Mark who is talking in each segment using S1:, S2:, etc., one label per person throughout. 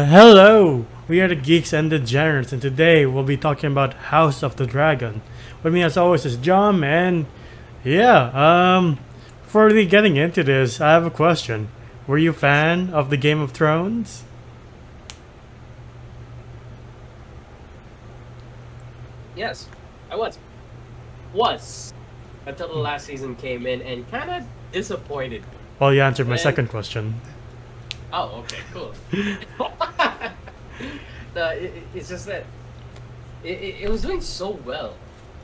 S1: Hello! We are the Geeks and Degenerates, and today we'll be talking about House of the Dragon. With me, as always, is John, and before really getting into this, I have a question. Were you a fan of the Game of Thrones?
S2: Yes, I was until the last season came in and kind of disappointed me.
S1: Well, you answered my
S2: And
S1: second question.
S2: oh, okay, cool. It's just that it was doing so well.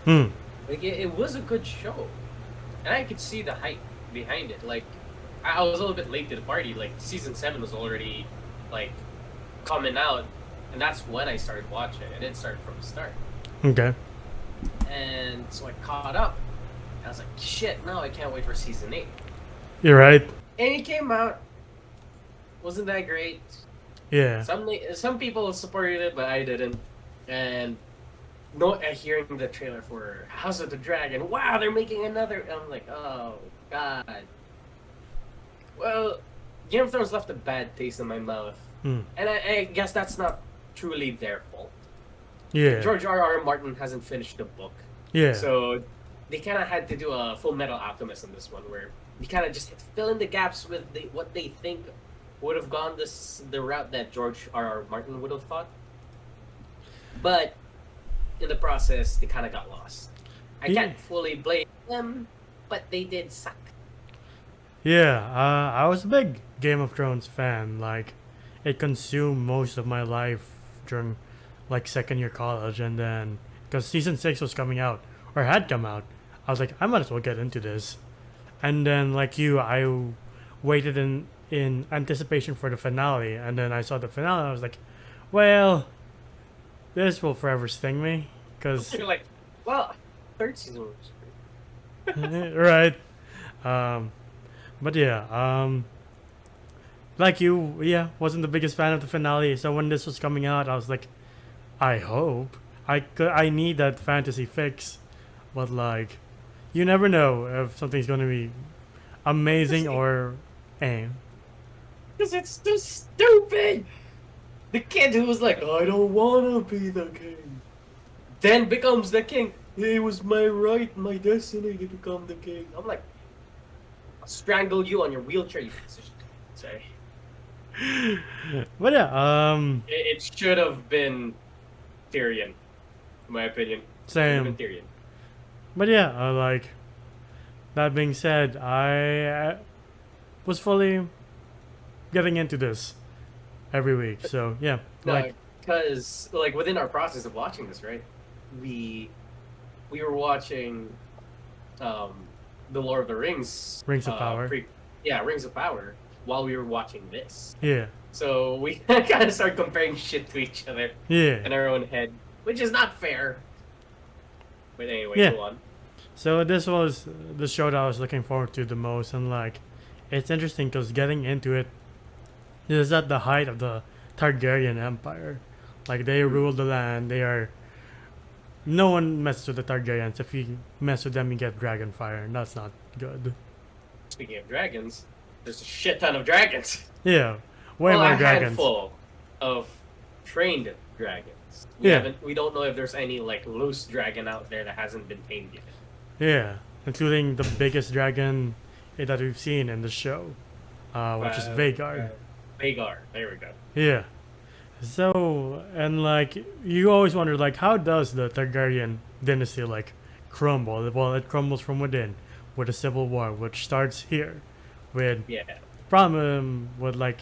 S1: Hmm.
S2: Like it was a good show, and I could see the hype behind it. Like I was a little bit late to the party. Like season 7 was already like coming out, and that's when I started watching. I didn't start from the start,
S1: Okay.
S2: and so I caught up. I was like, shit, no, I can't wait for season 8.
S1: You're right.
S2: And it came out, wasn't that great.
S1: Yeah.
S2: Some people supported it, but I didn't. And no, hearing the trailer for House of the Dragon, wow, they're making another. And I'm like, oh god. Well, Game of Thrones left a bad taste in my mouth,
S1: Hmm.
S2: and I guess that's not truly their fault.
S1: Yeah.
S2: George R. Martin hasn't finished the book,
S1: Yeah.
S2: so they kind of had to do a Full Metal Alchemist on this one, where you kind of just fill in the gaps with what they think would have gone the route that George R. Martin would have thought. But in the process, they kind of got lost. I
S1: Yeah.
S2: can't fully blame them, but they did suck.
S1: Yeah, I was a big Game of Thrones fan. Like, it consumed most of my life during, like, second year college, and then because season 6 was coming out or had come out, I was like, I might as well get into this. And then, like you, I waited in anticipation for the finale, and then I saw the finale. And I was like, well, this will forever sting me, because
S2: You're like, well, third season was great.
S1: right. Um, but yeah, like you, yeah, wasn't the biggest fan of the finale. So when this was coming out, I was like, I hope I need that fantasy fix, but like, you never know if something's gonna be amazing or, eh.
S2: Because it's too stupid. The kid who was like, I don't want to be the king, then becomes the king. It was my right, my destiny to become the king. I'm like, I'll strangle you on your wheelchair, you piece of shit. Sorry.
S1: But yeah,
S2: It should have been Tyrion, in my opinion. Should have been
S1: same.
S2: Tyrion.
S1: But yeah, like that being said, I was fully getting into this every week. So yeah,
S2: No,
S1: like
S2: because like within our process of watching this, right? We we were watching um the Lord of the Rings
S1: Rings of Power.
S2: Rings of Power while we were watching this.
S1: Yeah,
S2: So we kind of started comparing shit to each other
S1: yeah,
S2: in our own head, which is not fair. But anyway,
S1: yeah.
S2: go on.
S1: So this was the show that I was looking forward to the most, and like, it's interesting because getting into it is at the height of the Targaryen Empire. Like they rule the land. They are no one messes with the Targaryens. If you mess with them, you get dragon fire, and that's not good.
S2: Speaking of dragons, there's a shit ton of dragons.
S1: Yeah, way
S2: Well,
S1: more
S2: a
S1: dragons.
S2: handful of trained dragons.
S1: Yeah.
S2: We don't know if there's any like loose dragon out there that hasn't been tamed yet.
S1: Yeah, including the biggest dragon that we've seen in the show, which is Vhagar.
S2: Vhagar. There we go.
S1: Yeah. So, and like, you always wonder, like, how does the Targaryen dynasty, like, crumble? Well, it crumbles from within with a civil war, which starts here with
S2: Yeah.
S1: problem with, like,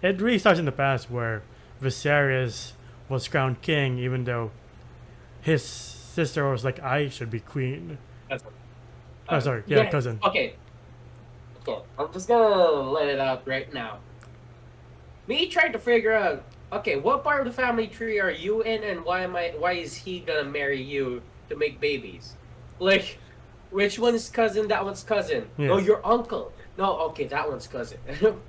S1: it really starts in the past where Viserys was crowned king, even though his sister was like, I should be queen.
S2: That's
S1: Oh, sorry. Yeah, cousin.
S2: Okay. Okay. I'm just gonna let it out right now. Me trying to figure out. Okay, what part of the family tree are you in, and why is he gonna marry you to make babies? Like, which one's cousin? That one's cousin.
S1: Yeah.
S2: No, your uncle. No, okay, that one's cousin.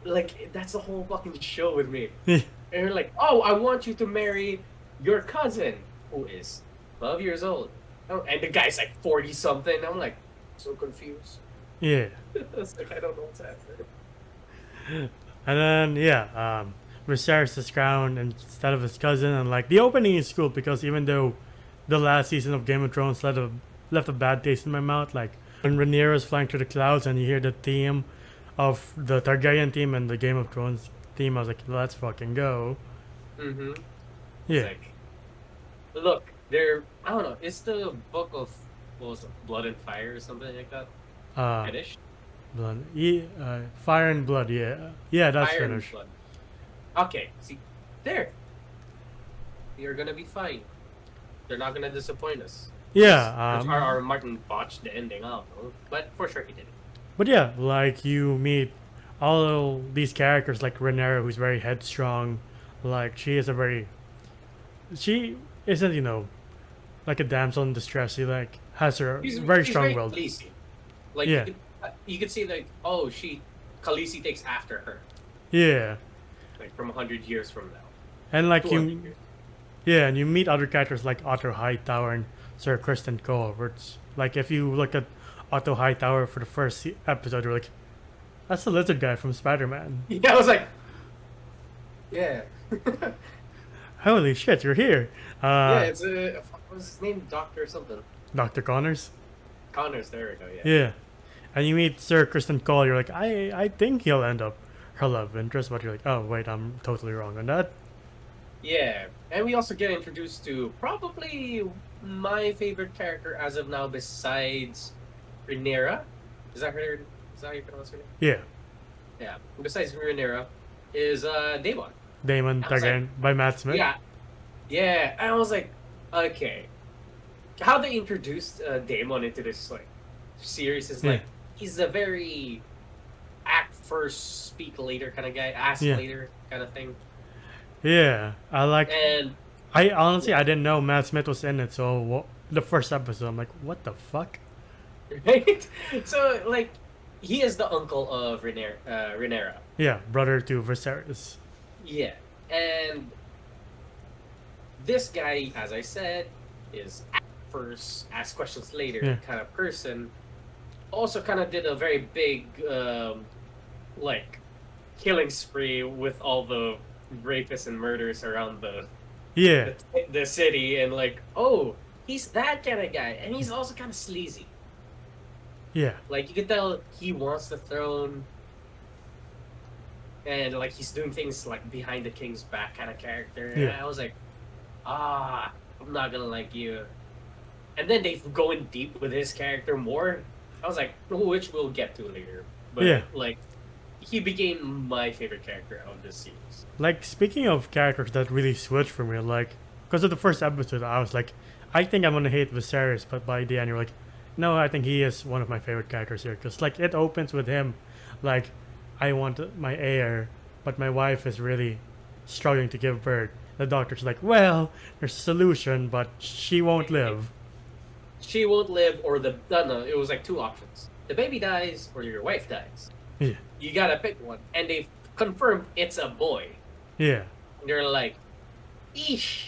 S2: Like, that's the whole fucking show with me. And you're like, oh, I want you to marry your cousin, who is 12 years old. Oh, and the guy's like 40 something. I'm like, so confused.
S1: Yeah.
S2: It's like, I don't know what's happening.
S1: And then, yeah, Viserys' crown instead of his cousin, and like the opening is cool because even though the last season of Game of Thrones left a bad taste in my mouth, like when Rhaenyra is flying through the clouds and you hear the theme of the Targaryen theme and the Game of Thrones theme, I was like, let's fucking go.
S2: Mm-hmm.
S1: Yeah.
S2: Like, look, I don't know. It's the book of what was it, Blood and Fire or something like that. Finish.
S1: Blood. Yeah, Fire and Blood. Yeah. Yeah, that's
S2: Fire and
S1: finished.
S2: Blood. Okay, see, there. You're gonna be fine. They're not gonna disappoint us.
S1: Yeah.
S2: Our Martin botched the ending out, though, but for sure he did it.
S1: But yeah, like you meet all these characters like Rhaenyra, who's very headstrong. Like she isn't, like a damsel in distress. She like has her
S2: He's
S1: very
S2: he's
S1: strong
S2: very
S1: willed.
S2: Khaleesi. Like
S1: Yeah.
S2: you could see like, oh, Khaleesi takes after her,
S1: Yeah.
S2: like from 100 years from now.
S1: And like
S2: 200
S1: you
S2: years.
S1: yeah, and you meet other characters like Otto Hightower and Sir Kristen Cole. Where it's like if you look at Otto Hightower for the first episode, you're like, that's the lizard guy from Spider-Man.
S2: Yeah, I was like, yeah.
S1: Holy shit, you're here.
S2: Yeah, it's what was his name? Doctor something.
S1: Dr. Connors.
S2: Connors, there we go, yeah.
S1: Yeah. And you meet Sir Kristen Cole, you're like, I think he'll end up her love interest, but you're like, oh wait, I'm totally wrong on that.
S2: Yeah, and we also get introduced to probably my favorite character as of now besides Rhaenyra. Is that how you pronounce her name?
S1: Yeah.
S2: Yeah. Besides Rhaenyra is Daemon.
S1: Damon
S2: I was
S1: Targaryen by Matt Smith.
S2: Yeah. Yeah, and I was like, okay. How they introduced Daemon into this like series is like he's a very act first, speak later kind of guy, ask later kind of thing.
S1: Yeah,
S2: And
S1: I honestly I didn't know Matt Smith was in it, so the first episode I'm like, what the fuck?
S2: right? So like he is the uncle of Rhaenyra.
S1: Yeah, brother to Viserys.
S2: Yeah, and this guy, as I said, is act first, ask questions later kind of person. Also, kind of did a very big, like, killing spree with all the rapists and murders around the city, and like, oh, he's that kind of guy, and he's also kind of sleazy.
S1: Yeah.
S2: Like you could tell he wants the throne. And like he's doing things like behind the king's back kind of character.
S1: Yeah.
S2: And I was like, I'm not gonna like you. And then they go in deep with his character more. I was like, which we'll get to later. But like he became my favorite character of this series.
S1: Like speaking of characters that really switched for me, like because of the first episode I was like, I think I'm gonna hate Viserys, but by the end you're like, no, I think he is one of my favorite characters here. Because like it opens with him like, I want my heir, but my wife is really struggling to give birth. The doctor's like, well, there's a solution, but she won't live.
S2: She won't live, or no, it was like two options. The baby dies, or your wife dies.
S1: Yeah.
S2: You gotta pick one. And they've confirmed it's a boy.
S1: Yeah.
S2: And they're like, eesh.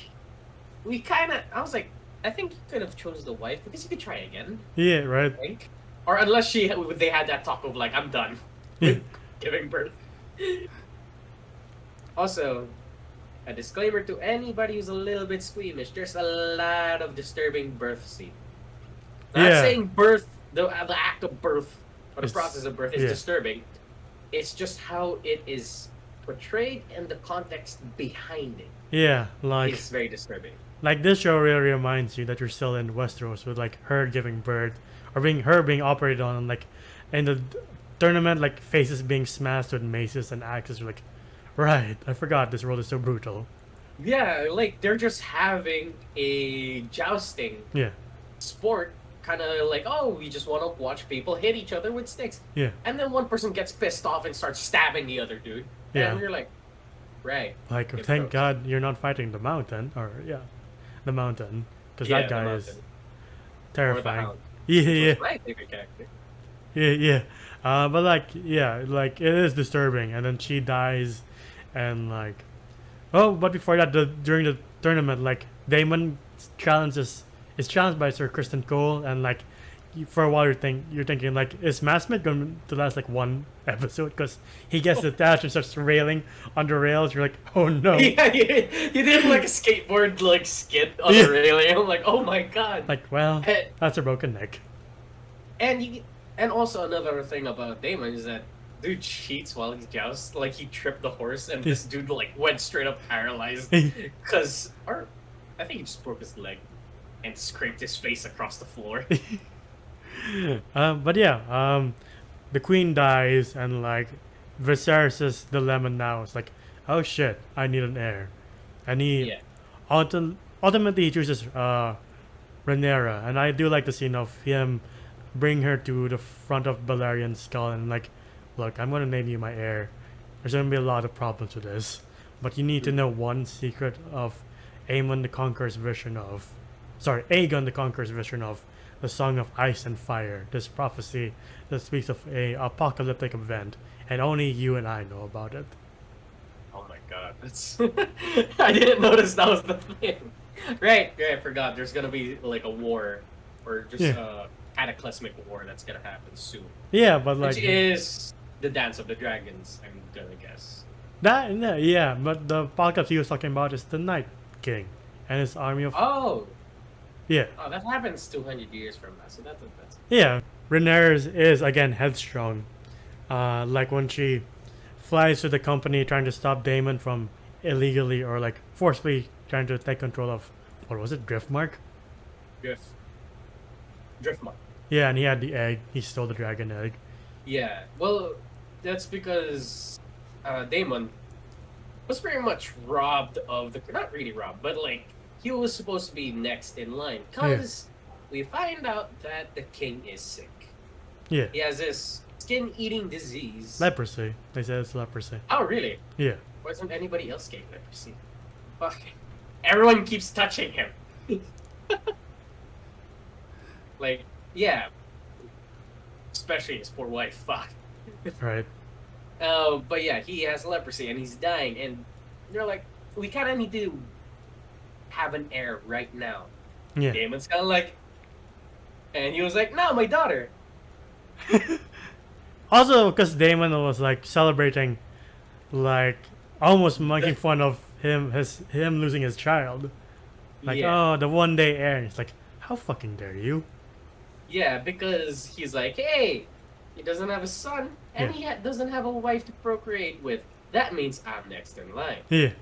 S2: I was like, I think you could have chose the wife, because you could try again.
S1: Yeah, right.
S2: I think. Or unless they had that talk of like, I'm done. Giving birth. Also, a disclaimer to anybody who's a little bit squeamish: there's a lot of disturbing birth scene. Not saying birth, the act of birth or the process of birth is disturbing. It's just how it is portrayed and the context behind it.
S1: Yeah, like
S2: it's very disturbing.
S1: Like this show really reminds you that you're still in Westeros with like her giving birth or being operated on, like in the tournament, like faces being smashed with maces and axes. You're like, right, I forgot this world is so brutal.
S2: Yeah, like they're just having a jousting sport, kind of like, oh, we just want to watch people hit each other with sticks.
S1: Yeah.
S2: And then one person gets pissed off and starts stabbing the other dude.
S1: Yeah.
S2: And you're like, right.
S1: Like, thank God you're not fighting the mountain, the mountain, because that guy is terrifying. Yeah.
S2: My favorite character.
S1: Yeah. But like it is disturbing, and then she dies, and like, but before that, during the tournament, like Daemon is challenged by Sir Kristen Cole, and like for a while you're thinking like, is Matt Smith going to last like one episode? Because he gets detached and starts railing on the rails. You're like, oh no.
S2: Yeah, he did like a skateboard like skid on the railing. I'm like, oh my god.
S1: Like, well, that's a broken neck.
S2: And also another thing about Damon is that dude cheats while he jousts. Like he tripped the horse, and this dude like went straight up paralyzed. Or I think he just broke his leg and scraped his face across the floor.
S1: But yeah, the queen dies, and like Viserys' dilemma now is like, oh shit, I need an heir, and he ultimately he chooses Rhaenyra, and I do like the scene of him bring her to the front of Balerian's skull and like, look, I'm gonna name you my heir. There's gonna be a lot of problems with this, but you need to know one secret of Aemon the Conqueror's vision of, Aegon the Conqueror's vision of the Song of Ice and Fire. This prophecy that speaks of a apocalyptic event, and only you and I know about it.
S2: Oh my god, that's I didn't notice that was the thing. Right, I forgot. There's gonna be like a war, or just cataclysmic war that's gonna happen soon.
S1: Yeah, but like,
S2: which is the Dance of the Dragons, I'm gonna guess.
S1: Yeah, but the apocalypse he was talking about is the Night King and his army of.
S2: Oh,
S1: yeah.
S2: Oh, that happens 200 years from now, so that's.
S1: Yeah, Rhaenyra is again headstrong. Like when she flies to the company trying to stop Daemon from illegally or like forcefully trying to take control of, what was it, Driftmark?
S2: Driftmark.
S1: Yeah, and he had the egg. He stole the dragon egg.
S2: Yeah, well, that's because Daemon was pretty much robbed of the... Not really robbed, but like, he was supposed to be next in line. Because we find out that the king is sick.
S1: Yeah.
S2: He has this skin-eating disease.
S1: Leprosy. They said it's leprosy.
S2: Oh, really?
S1: Yeah.
S2: Wasn't anybody else getting leprosy? Fuck. Everyone keeps touching him. Like, yeah. Especially his poor wife. Fuck.
S1: Right.
S2: But yeah, he has leprosy and he's dying, and they're like, we kind of need to have an heir right now.
S1: Yeah.
S2: Daemon's kind of like, and he was like, no, my daughter.
S1: Also, because Daemon was like celebrating, like almost making fun of him losing his child. Like, oh, the one day heir. And it's like, how fucking dare you?
S2: Yeah, because he's like, hey, he doesn't have a son, and he doesn't have a wife to procreate with. That means I'm next in line.
S1: Yeah.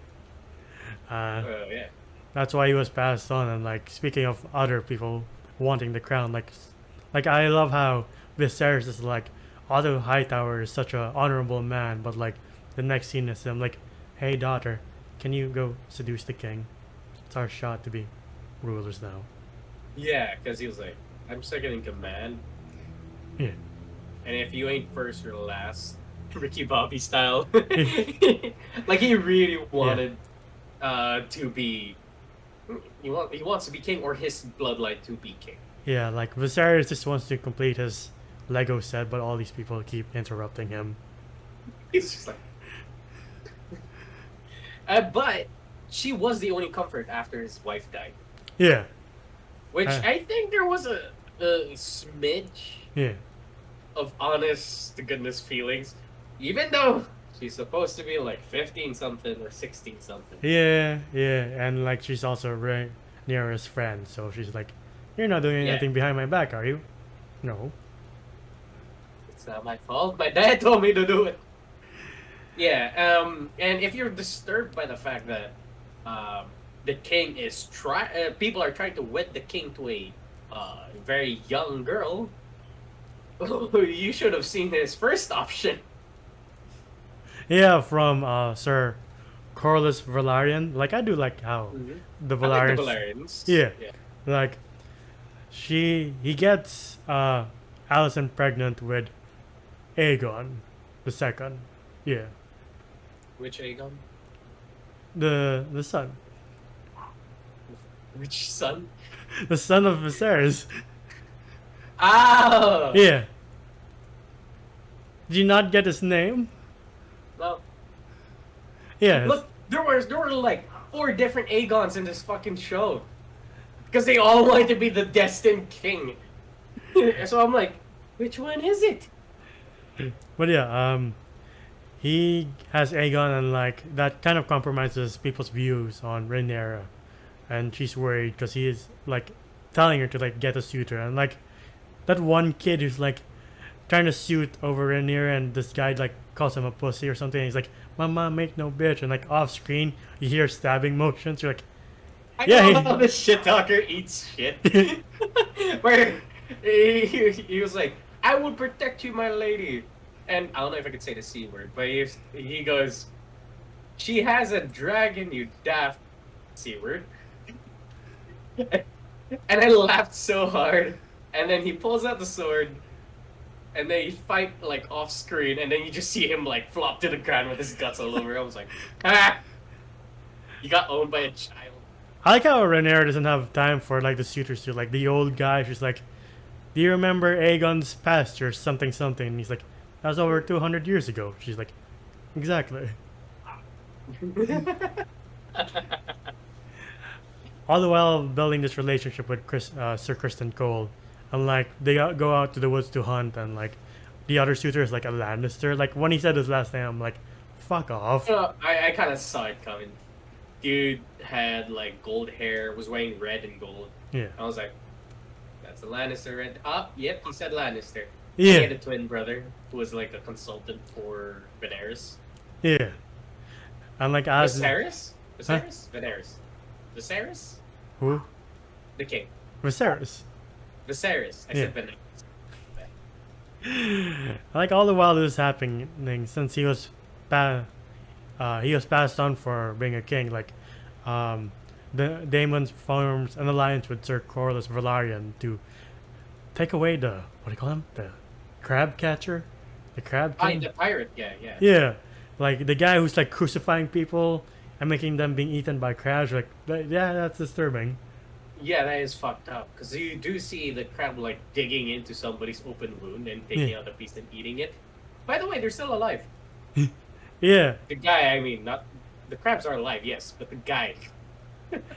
S2: Yeah.
S1: That's why he was passed on. And like, speaking of other people wanting the crown, like I love how Viserys is like, Otto Hightower is such an honorable man, but like the next scene is him like, hey daughter, can you go seduce the king? It's our shot to be rulers now.
S2: Yeah, because he was like, I'm second in command.
S1: Yeah. And
S2: if you ain't first, you're last. Ricky Bobby style. Like he really wanted to be. He wants to be king, or his bloodline to be king.
S1: Yeah, like Viserys just wants to complete his Lego set, but all these people keep interrupting him.
S2: He's just like. But she was the only comfort after his wife died.
S1: Yeah.
S2: Which I think there was a smidge of honest to goodness feelings, even though she's supposed to be like 15 something or 16 something.
S1: Yeah, and like she's also Rhaenyra's friend, so she's like, you're not doing anything behind my back, are you? No.
S2: It's not my fault. My dad told me to do it. Yeah, and if you're disturbed by the fact that the king is people are trying to wed the king to a very young girl, you should have seen his first option.
S1: Yeah, from Sir Corlys Velaryon. Like, I do like how the Velaryons.
S2: I like the Velaryons.
S1: Yeah. Like, he gets Alicent pregnant with Aegon the second. Yeah.
S2: Which Aegon?
S1: The son.
S2: Which son?
S1: The son of Viserys.
S2: Oh!
S1: Yeah. Did you not get his name?
S2: No.
S1: Yeah.
S2: Look, there were like 4 different Aegons in this fucking show. Because they all wanted to be the destined king. So I'm like, which one is it?
S1: But yeah, he has Aegon, and like that kind of compromises people's views on Rhaenyra, and she's worried because he is like telling her to like get a suitor, and like that one kid who's like trying to suit over Rhaenyra, and this guy like calls him a pussy or something. And he's like, "Mama, make no bitch," and like off screen you hear stabbing motions. You're like,
S2: I
S1: "Yeah,
S2: love how this shit talker eats shit. Where he was like, I will protect you, my lady. And I don't know if I could say the C word, but he goes, she has a dragon, you daft C word. And I laughed so hard. And then he pulls out the sword, and then you fight like off screen, and then you just see him like flop to the ground with his guts all over. I was like, ah, you got owned by a child.
S1: I like how Rhaenyra doesn't have time for like the suitors to like the old guy. She's like, "Do you remember Aegon's pasture something something?" And he's like, "That was over 200 years ago." She's like, "Exactly." All the while building this relationship with Sir Kristen Cole, and like they go out to the woods to hunt, and like the other suitor is like a Lannister. Like when he said his last name, I'm like, "Fuck off."
S2: I kind of saw it coming. Dude had like gold hair, was wearing red and gold.
S1: Yeah.
S2: I was like, that's a Lannister. Red. Yep, he said Lannister.
S1: Yeah.
S2: He had a twin brother who was like a consultant for Viserys.
S1: Yeah. And like as
S2: Viserys?
S1: Huh?
S2: Viserys. Viserys?
S1: Who?
S2: The king.
S1: Viserys.
S2: Viserys. I said Viserys.
S1: Like all the while this is happening, since he was passed on for being a king. Like, the Daemon forms an alliance with Sir Corlys Velaryon to take away the what do you call him? The crab catcher, the crab king.
S2: The pirate guy. Yeah.
S1: Yeah, like the guy who's like crucifying people and making them being eaten by crabs. Like, yeah, that's disturbing.
S2: Yeah, that is fucked up. Because you do see the crab like digging into somebody's open wound and taking out a piece and eating it. By the way, they're still alive.
S1: Yeah.
S2: The guy, I mean, not the crabs are alive, yes, but the guy.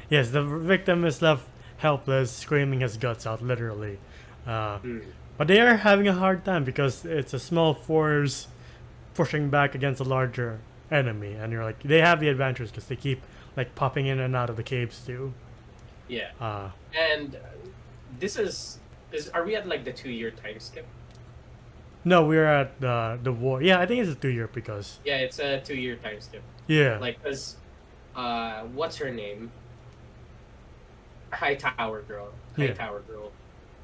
S1: Yes, the victim is left helpless, screaming his guts out, literally. But they are having a hard time because it's a small force pushing back against a larger enemy, and you're like, they have the advantage because they keep like popping in and out of the caves too.
S2: Yeah. And this is are we at like the 2-year time skip?
S1: No, we're at the war. Yeah, I think it's a 2-year because.
S2: Yeah, it's a 2-year time skip.
S1: Yeah.
S2: Like, cause, what's her name? Hightower girl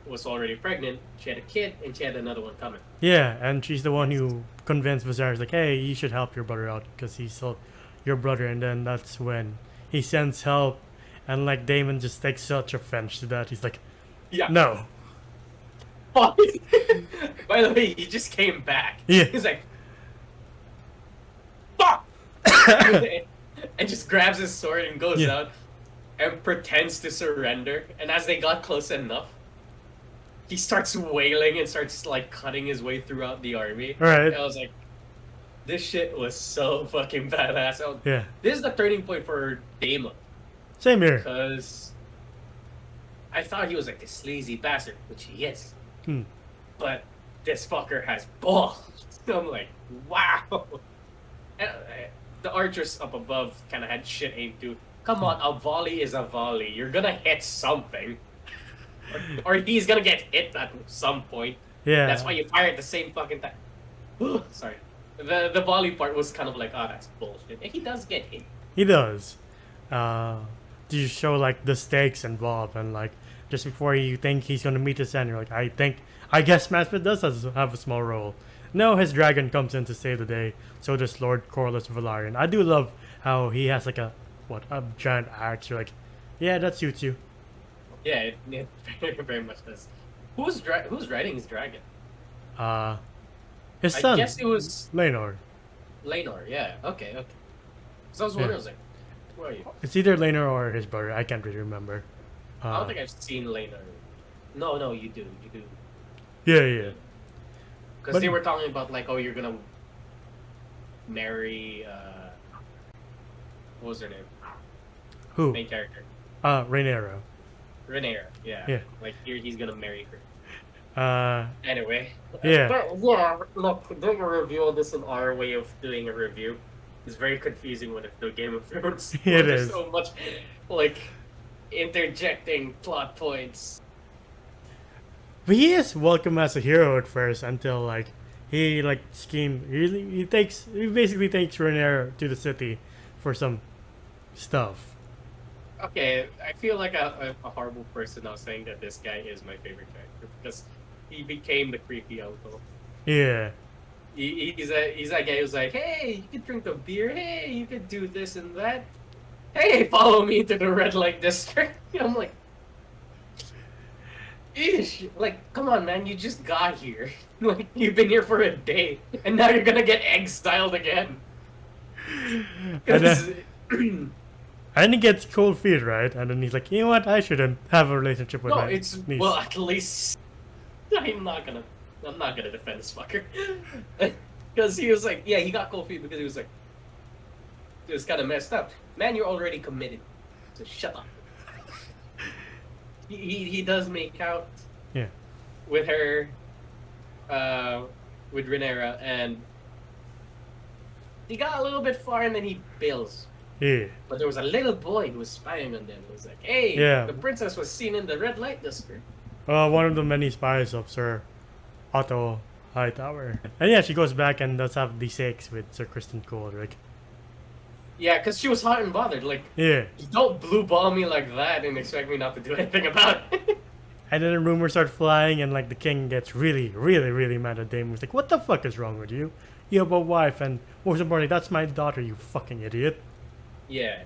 S2: was already pregnant. She had a kid, and she had another one coming.
S1: Yeah, and she's the one who convinced Viserys, like, hey, you should help your brother out because he's still your brother. And then that's when he sends help, and like Daemon just takes such offense to that. He's like,
S2: Yeah.
S1: no.
S2: By the way, he just came back.
S1: Yeah.
S2: He's like, fuck! And just grabs his sword and goes out and pretends to surrender. And as they got close enough, he starts wailing and starts like cutting his way throughout the army.
S1: Right.
S2: And I was like, this shit was so fucking badass.
S1: Yeah.
S2: This is the turning point for Daemon.
S1: Same here.
S2: Because I thought he was like this sleazy bastard, which he is. But this fucker has balls. So I'm like, wow. And, the archers up above kind of had shit aimed too. Come on, a volley is a volley. You're gonna hit something. Or he's gonna get hit at some point.
S1: Yeah.
S2: That's why you fire at the same fucking time. Sorry. The volley part was kind of like, oh, that's bullshit. And he does get hit.
S1: He does. To show like the stakes involved, and like just before you think he's gonna meet his end, you're like, I guess Matt Smith does have a small role. No, his dragon comes in to save the day. So does Lord Corlys Velaryon. I do love how he has like a giant axe. You're like, yeah, that suits you.
S2: Yeah, it very much does. Who's riding his dragon?
S1: His son.
S2: I guess it was
S1: Laenor.
S2: Laenor. Yeah. Okay. So I was wondering, I was like, who are you?
S1: It's either Laenor or his brother. I can't really remember.
S2: I don't think I've seen Laenor. No, you do.
S1: Yeah.
S2: Because they were talking about like, oh, you're gonna marry. What was her name?
S1: Who?
S2: Main character.
S1: Rhaenyra.
S2: Rhaenyra. Yeah.
S1: Yeah.
S2: Like he's gonna marry her. Anyway,
S1: Yeah,
S2: but yeah, look, doing a review on this in our way of doing a review is very confusing when it's the Game of Thrones.
S1: it
S2: There's
S1: is.
S2: so much like interjecting plot points.
S1: But he is welcome as a hero at first until like he like scheme. He basically takes Rhaenyra to the city for some stuff.
S2: Okay, I feel like a horrible person now saying that this guy is my favorite character because he became the creepy uncle.
S1: Yeah,
S2: He's that guy who's like, hey, you could drink a beer. Hey, you could do this and that. Hey, follow me to the red light district. I'm like, ish. Like, come on, man, you just got here. Like, you've been here for a day, and now you're gonna get exiled again.
S1: and
S2: 'Cause-
S1: then and he gets cold feet, right? And then he's like, you know what? I shouldn't have a relationship with
S2: no,
S1: my
S2: it's
S1: niece.
S2: well, at least I'm not gonna, I'm not gonna defend this fucker, because he was like, yeah, he got cold feet because he was like, it was kind of messed up. Man, you're already committed, so shut up. He does make out
S1: Yeah,
S2: with her, with Rhaenyra, and he got a little bit far, and then he bails.
S1: yeah,
S2: But there was a little boy who was spying on them. It was like, hey,
S1: Yeah.
S2: the princess was seen in the red light district.
S1: one of the many spies of Sir Otto Hightower. And yeah, she goes back and does have the sex with Sir Kristen Cole, like
S2: Yeah, because she was hot and bothered. Like,
S1: yeah.
S2: you don't blue ball me like that and expect me not to do anything about it.
S1: And then rumors start flying, and like the king gets really, really, really mad at Damon. He's like, "What the fuck is wrong with you? You have a wife, and most importantly, that's my daughter. You fucking idiot."
S2: Yeah,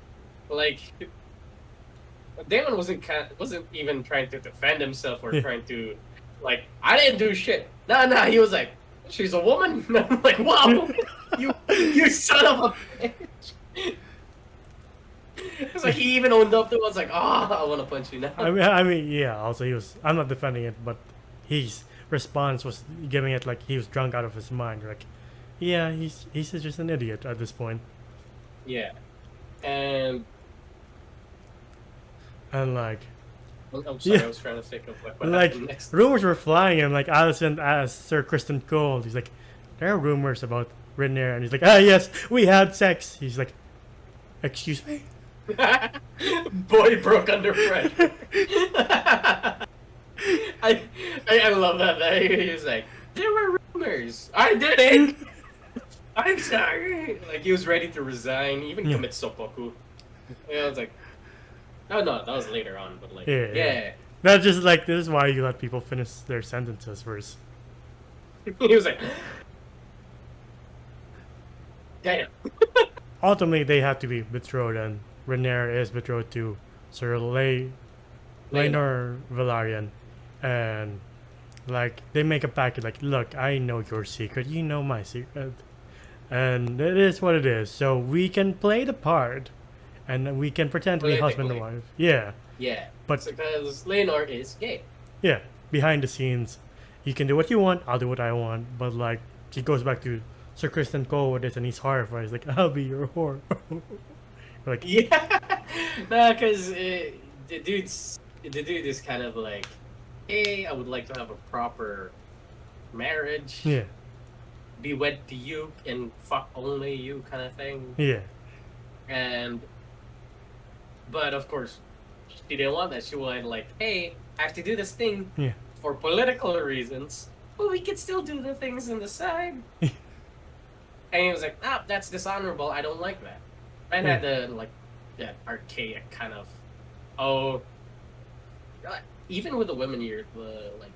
S2: like Damon wasn't even trying to defend himself or
S1: Yeah.
S2: trying to, like, I didn't do shit. Nah. He was like, she's a woman. And I'm like, wow, you son of a bitch. It's like he even owned up to it. I was like, I want to punch you now.
S1: I mean, yeah. Also, he was. I'm not defending it, but his response was giving it like he was drunk out of his mind. Like, yeah, he's just an idiot at this point.
S2: Yeah, and
S1: And like,
S2: I'm sorry,
S1: Yeah.
S2: I was trying to think of like what
S1: like
S2: happened next.
S1: rumors were flying, and like Allison asked Sir Kristen Cole. He's like, there are rumors about Rhaenyra, and he's like, yes, we had sex. He's like, excuse me.
S2: Boy broke under pressure. I love that. He was like, there were rumors. I didn't. I'm sorry. Like he was ready to resign, even
S1: Yeah.
S2: commit seppuku. Yeah, I was like, oh no, that was later on. But like,
S1: Yeah.
S2: yeah.
S1: That's just like this is why you let people finish their sentences first.
S2: He was like, damn.
S1: Ultimately, they have to be betrothed, and Rhaenyra is betrothed to Sir Laenor Velaryon, and like they make a pact. Like, look, I know your secret, you know my secret, and it is what it is. So we can play the part, and we can pretend to be husband and
S2: Politically.
S1: wife. Yeah,
S2: Yeah,
S1: but
S2: because Leonor is gay.
S1: yeah, behind the scenes, you can do what you want. I'll do what I want. But like, he goes back to Sir Kristen Cole with it, and he's horrified. He's like, "I'll be your whore." Like,
S2: Yeah, no, because the dude is kind of like, hey, I would like to have a proper marriage,
S1: yeah,
S2: be wed to you and fuck only you kind of thing,
S1: yeah,
S2: but of course, she didn't want that. She wanted like, hey, I have to do this thing
S1: yeah,
S2: for political reasons, but we can still do the things on the side. And he was like, that's dishonorable. I don't like that. And had the like that archaic kind of, even with the women, you're like,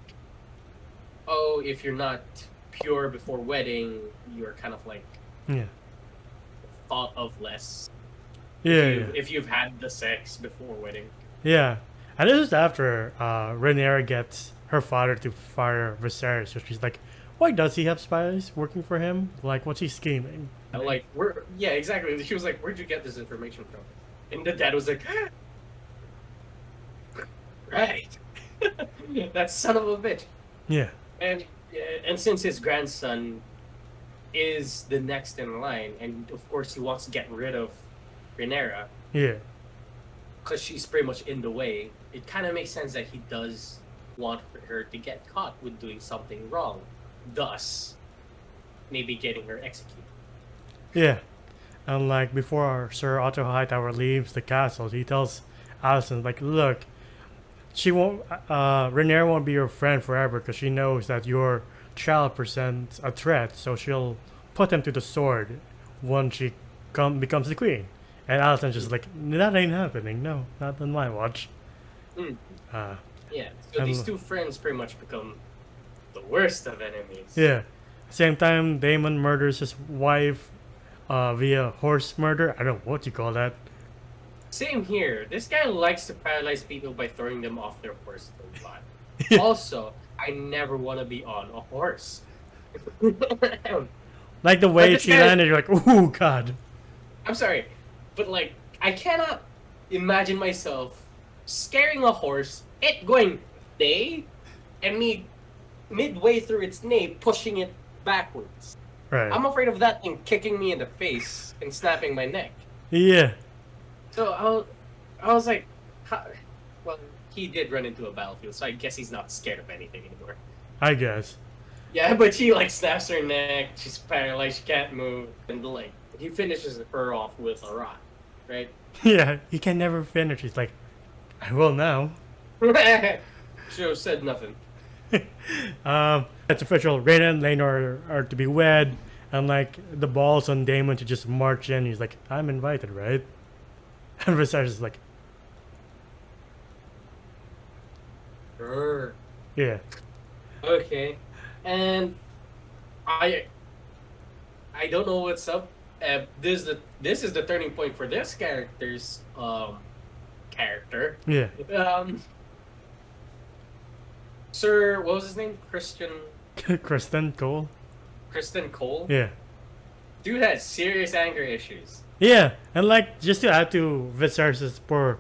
S2: if you're not pure before wedding, you're kind of like
S1: yeah,
S2: thought of less.
S1: yeah,
S2: If you've had the sex before wedding.
S1: yeah. And this is after Rhaenyra gets her father to fire Viserys. So she's like, why does he have spies working for him? Like, what's he scheming?
S2: Like, yeah, exactly. She was like, where'd you get this information from? And the dad was like, right. That son of a bitch.
S1: Yeah,
S2: And since his grandson is the next in line, and of course he wants to get rid of Rhaenyra
S1: yeah,
S2: because she's pretty much in the way, it kind of makes sense that he does want her to get caught with doing something wrong, thus maybe getting her executed.
S1: Yeah. And like before Sir Otto Hightower leaves the castle, he tells Alicent like, look, she won't Rhaenyra won't be your friend forever because she knows that your child presents a threat, so she'll put him to the sword once she becomes the queen. And Alicent's just like, that ain't happening. No, not on my watch.
S2: Mm.
S1: Uh,
S2: Yeah, so these two friends pretty much become the worst of enemies.
S1: yeah. Same time, Daemon murders his wife via horse murder. I don't know what you call that.
S2: Same here. This guy likes to paralyze people by throwing them off their horse a lot.
S1: Yeah.
S2: Also, I never want to be on a horse.
S1: Like the way
S2: But
S1: she
S2: this guy-
S1: landed, you're like, oh god.
S2: I'm sorry, but like, I cannot imagine myself scaring a horse, it going neigh, and me midway through its neigh pushing it backwards.
S1: Right.
S2: I'm afraid of that thing kicking me in the face and snapping my neck.
S1: Yeah.
S2: So I was like, well, he did run into a battlefield, so I guess he's not scared of anything anymore.
S1: I guess.
S2: Yeah, but she like snaps her neck, she's paralyzed, she can't move, and like he finishes her off with a rock, right?
S1: Yeah, he can never finish. He's like, I will now.
S2: Joe said nothing.
S1: It's official. Rhaena and Laenor are to be wed, and like the ball's on Daemon to just march in. He's like, I'm invited, right? And Viserys is like, yeah,
S2: Okay, and I don't know what's up. This is the turning point for this character's character.
S1: yeah,
S2: Sir, what was his name?
S1: Kristen Cole.
S2: Kristen Cole.
S1: Yeah,
S2: Dude had serious anger issues.
S1: yeah, and like just to add to Viserys' poor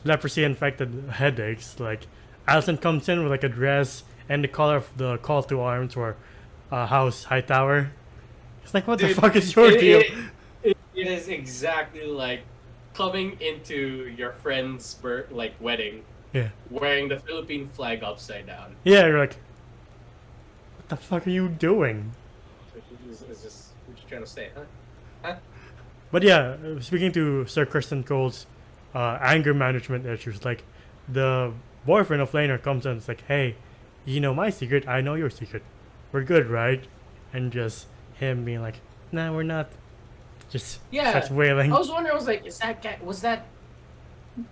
S1: leprosy-infected headaches, like Alicent comes in with like a dress and the color of the call to arms for House Hightower. It's like, what
S2: Dude,
S1: the fuck is your deal?
S2: It is exactly like coming into your friend's wedding,
S1: Yeah,
S2: wearing the Philippine flag upside down.
S1: yeah, you're like, what the fuck are you doing?
S2: Is this what you trying to say, huh?
S1: But yeah, speaking to Sir Kristen Cole's anger management issues, like the boyfriend of Laenor comes in and is like, hey, you know my secret, I know your secret. We're good, right? And just him being like, nah, we're not. Just starts wailing.
S2: I was wondering, I was like, was that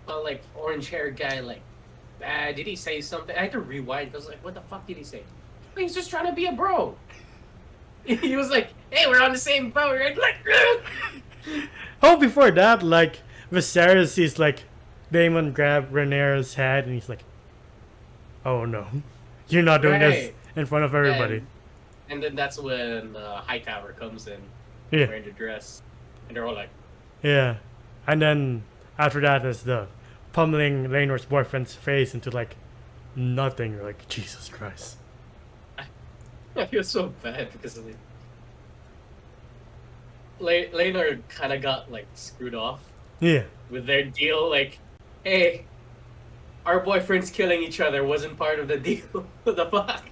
S2: like orange haired guy like, did he say something? I had to rewind. I was like, what the fuck did he say? He's just trying to be a bro. He was like, hey, we're on the same boat. We're like,
S1: Oh, before that, like Viserys sees like Daemon grab Rhaenyra's head, and he's like, "Oh no, you're not doing this in front of everybody."
S2: And then that's when Hightower comes in,
S1: Yeah,
S2: wearing the dress, and they're all like,
S1: yeah. And then after that is the pummeling Laenor's boyfriend's face into like nothing. You're like, Jesus Christ.
S2: I feel so bad because of it. Laenor kind of got like screwed off
S1: Yeah,
S2: with their deal. Like, hey, our boyfriends killing each other wasn't part of the deal. What the fuck?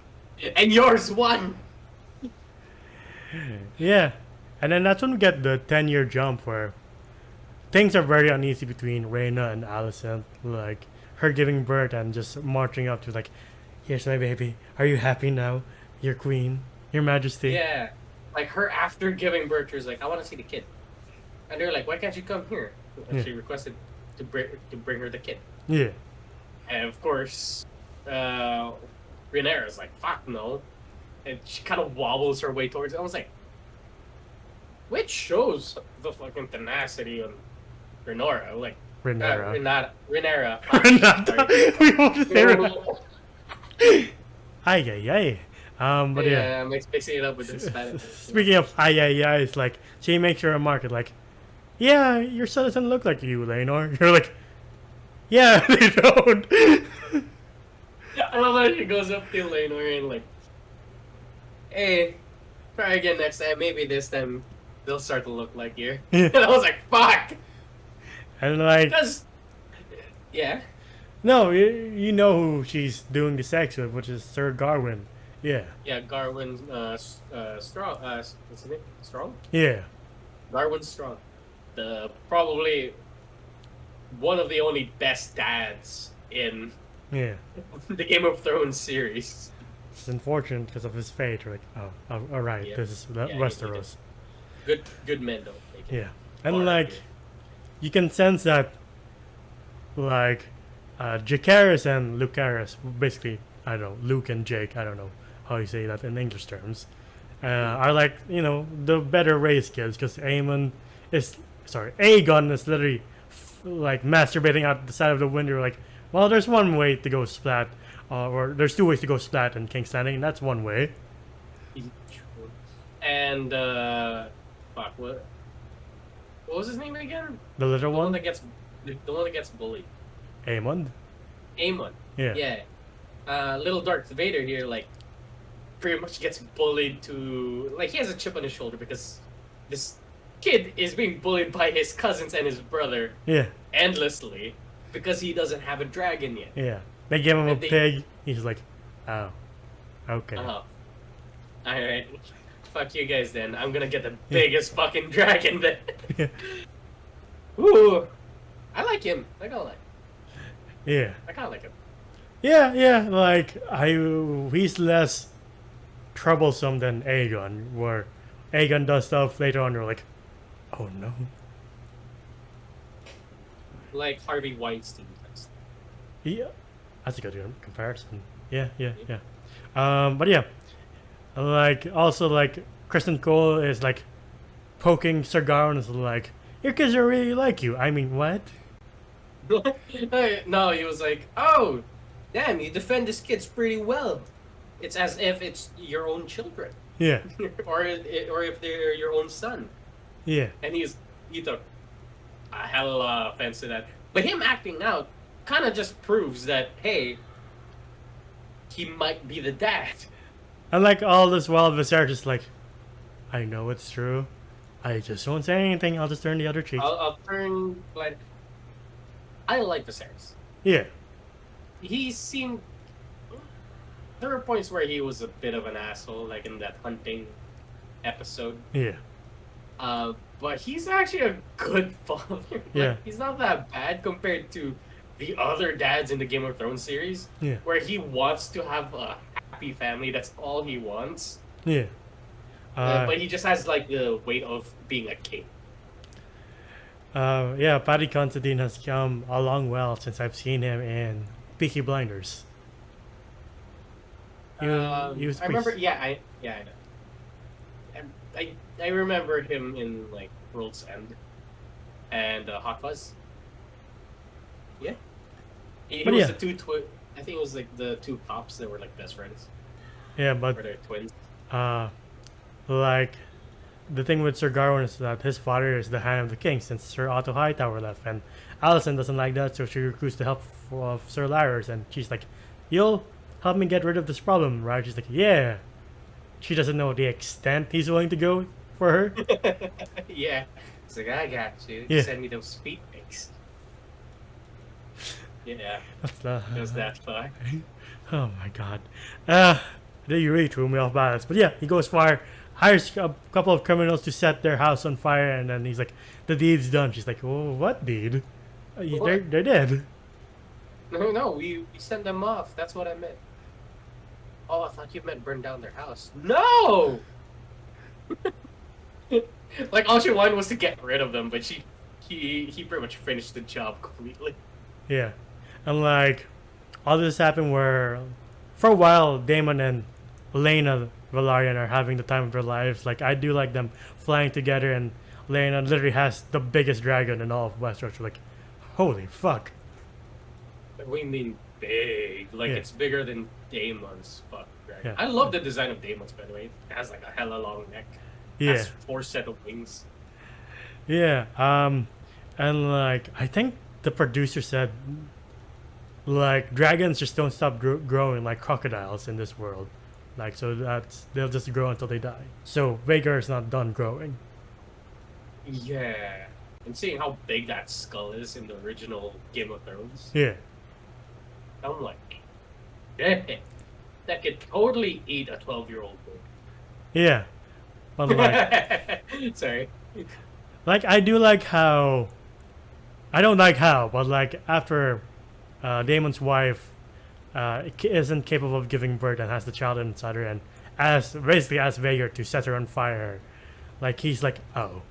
S2: And yours won.
S1: yeah. And then that's when we get the 10-year jump where things are very uneasy between Rhaena and Alicent. Like her giving birth and just marching up to like, here's my baby. Are you happy now? Your queen, your majesty.
S2: Yeah, like her after giving birth, she was like, I want to see the kid. And they're like, why can't you come here? And
S1: Yeah.
S2: she requested to bring her the kid.
S1: Yeah.
S2: And of course, Rhaenyra's like, fuck no. And she kind of wobbles her way towards it. I was like, which shows the fucking tenacity on Rhaenyra. Like,
S1: Rhaenyra.
S2: Rhaenyra.
S1: Renata. We won't say Renata. Ay, ay, ay. But yeah.
S2: I'm mixing it up with the Spanish.
S1: Speaking of ay, ay, ay, it's like, she makes her remark, like, yeah, your son doesn't look like you, Laenor. You're like, yeah, they don't.
S2: I love how she goes up to Laenor and like, hey, try again next time. Maybe this time they'll start to look like you.
S1: Yeah.
S2: And I was like, fuck.
S1: And like,
S2: Because, yeah.
S1: No, you know who she's doing the sex with, which is Sir Garwin. Yeah.
S2: Yeah, Garwin Strong. What's his name? Strong.
S1: Yeah.
S2: Garwin Strong. The probably one of the only best dads in
S1: Yeah.
S2: the Game of Thrones series.
S1: It's unfortunate because of his fate. We're like, all right,
S2: Yeah.
S1: this is
S2: Yeah,
S1: Westeros.
S2: Good men don't make it.
S1: Yeah, and
S2: Far
S1: like,
S2: here.
S1: you can sense that, like, Jacaerys and Lucaris, basically, I don't know, Luke and Jake, I don't know how you say that in English terms, are like, the better race kids, because Aegon is literally, like, masturbating out the side of the window, like, well, there's one way to go splat, or there's two ways to go splat in King's Landing, and that's one way.
S2: And fuck, what was his name again?
S1: The little
S2: The one
S1: one,
S2: that gets the one that gets bullied.
S1: Aemond.
S2: Aemon.
S1: Yeah.
S2: Yeah. Little Darth Vader here, like, pretty much gets bullied to, like, he has a chip on his shoulder because this kid is being bullied by his cousins and his brother
S1: Yeah.
S2: endlessly because he doesn't have a dragon yet.
S1: Yeah. They give him a
S2: And they-
S1: pig. He's like, oh, okay.
S2: Oh. Alright. Fuck you guys then. I'm gonna get the biggest fucking dragon then.
S1: Yeah.
S2: Ooh. I like him. I kinda like
S1: Yeah.
S2: him.
S1: Yeah. Like, he's less troublesome than Aegon, where Aegon does stuff later on. You're like, oh no.
S2: Like Harvey Weinstein does.
S1: Yeah. That's a good comparison. Yeah. But yeah, like, also, like, Kristen Cole is like poking Sir Gawain, is like, your kids are really like you. I mean, what?
S2: No, he was like, oh, damn, you defend this kids pretty well. It's as if it's your own children.
S1: Yeah.
S2: or if they're your own son.
S1: Yeah.
S2: And he took a hell of offense to that. But him acting out kind of just proves that, hey, he might be the dad.
S1: And like, all this while, Viserys is like, I know it's true. I just won't say anything. I'll just turn the other cheek.
S2: I'll turn like I like Viserys.
S1: Yeah.
S2: He seemed. There were points where he was a bit of an asshole, like in that hunting episode.
S1: Yeah.
S2: But he's actually a good father. Like,
S1: Yeah.
S2: he's not that bad compared to the other dads in the Game of Thrones series,
S1: Yeah.
S2: where he wants to have a happy family. That's all he wants.
S1: Yeah.
S2: But he just has like the weight of being a king.
S1: Yeah, Paddy Considine has come along well since I've seen him in Peaky Blinders. He was
S2: I remember. Yeah, I know. I remember him in like World's End and Hot Fuzz. Yeah, he
S1: But
S2: was
S1: yeah.
S2: the I think it was like the two cops that were like best friends,
S1: Yeah,
S2: or
S1: but
S2: they're twins.
S1: like, the thing with Sir Gawain is that his father is the Hand of the King since Sir Otto Hightower left, and Alicent doesn't like that, so she recruits the help of Sir Larys, and she's like, "You'll help me get rid of this problem, right?" She's like, "Yeah." She doesn't know the extent he's willing to go for her.
S2: Yeah, it's like I got you.
S1: Yeah.
S2: Send me those feet pics. Yeah,
S1: That's the,
S2: goes that far.
S1: oh my god. You really threw me off balance. But yeah, he goes far, hires a couple of criminals to set their house on fire, and then he's like, the deed's done. She's like, oh, what deed?
S2: What?
S1: They're dead.
S2: No, we sent them off. That's what I meant. Oh, I thought you meant burn down their house. No! Like, all she wanted was to get rid of them, but he pretty much finished the job completely.
S1: Yeah. And like, all this happened where, for a while, Daemon and Lena Velaryon are having the time of their lives. Like, I do like them flying together, and Lena literally has the biggest dragon in all of Westeros. Like, holy fuck.
S2: We mean big. Like,
S1: Yeah.
S2: it's bigger than Daemon's fuck dragon.
S1: Yeah.
S2: I love the design of Daemon's, by the way. It has like a hella long neck.
S1: Yeah.
S2: Has 4 set of wings.
S1: Yeah. And like, I think the producer said, like, dragons just don't stop growing like crocodiles in this world. Like, so they'll just grow until they die. So Vhagar is not done growing.
S2: Yeah. And seeing how big that skull is in the original Game of Thrones.
S1: Yeah.
S2: I'm like, "Shit, that could totally eat a 12-year-old
S1: Yeah, but
S2: boy." Sorry.
S1: like I do like how I don't like how, but like after Damon's wife isn't capable of giving birth and has the child inside her, and as basically asks Vader to set her on fire, like he's like, oh,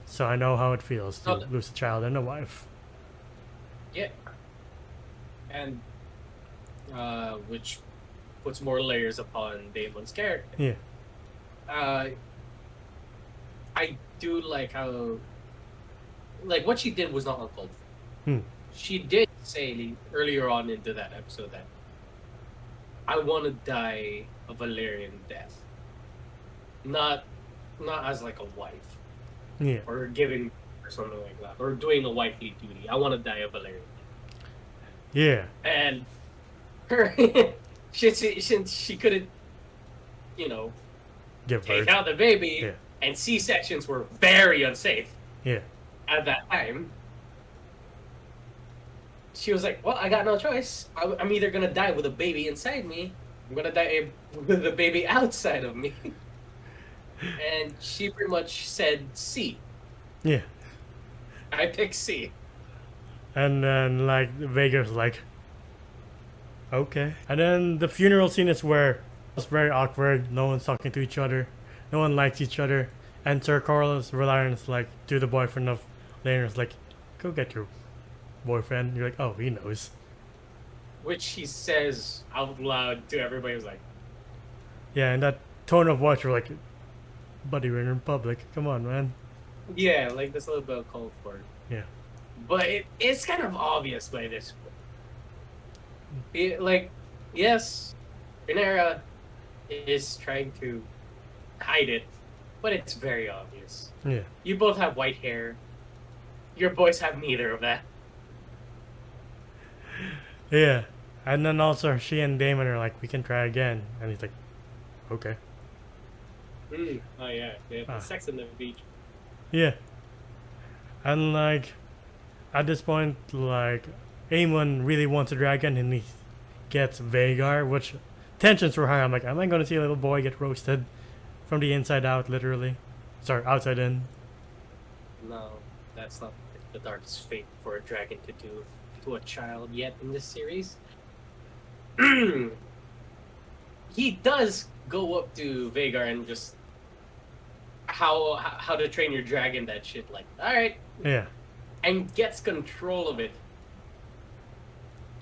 S1: so I know how it feels to
S2: Oh,
S1: lose a child and a wife.
S2: yeah, and which puts more layers upon Damon's character.
S1: Yeah,
S2: Uh, I do like how, like, what she did was not uncalled for.
S1: hmm.
S2: She did say earlier on into that episode that I want to die a Valerian death, not as like a wife
S1: Yeah,
S2: or giving or something like that or doing a wifely duty. I want to die a Valerian,
S1: yeah,
S2: and her since she couldn't, you know,
S1: give
S2: take
S1: birth.
S2: out the baby,
S1: Yeah,
S2: and C-sections were very unsafe
S1: yeah,
S2: at that time. She was like, "Well, I got no choice. I'm either gonna die with a baby inside me, I'm gonna die with the baby outside of me." And she pretty much said C.
S1: yeah.
S2: I pick C.
S1: And then like Vader's like, okay. And then the funeral scene is where it's very awkward. No one's talking to each other. No one likes each other. And Sir Carlos Reliance like to the boyfriend of Laenerys like, go get your boyfriend. You're like, oh, he knows.
S2: Which he says out loud to everybody. Who's like,
S1: Yeah, and that tone of voice, you're like, buddy, we're in public. Come on, man.
S2: yeah, like this little bit called for.
S1: Yeah.
S2: But it's kind of obvious by this point. Like, yes, Rhaenyra is trying to hide it, but it's very obvious.
S1: Yeah.
S2: You both have white hair. Your boys have neither of that.
S1: Yeah. And then also she and Damon are like, we can try again. And he's like, okay.
S2: Oh yeah, sex on the beach.
S1: Yeah. And like, at this point, like, Aemon really wants a dragon and he gets Vhagar, which tensions were high. I'm like, am I going to see a little boy get roasted from the inside out, literally? Sorry, outside in.
S2: No, that's not the darkest fate for a dragon to do to a child yet in this series. He does go up to Vhagar and just how to train your dragon, that shit, like, alright,
S1: Yeah.
S2: and gets control of it.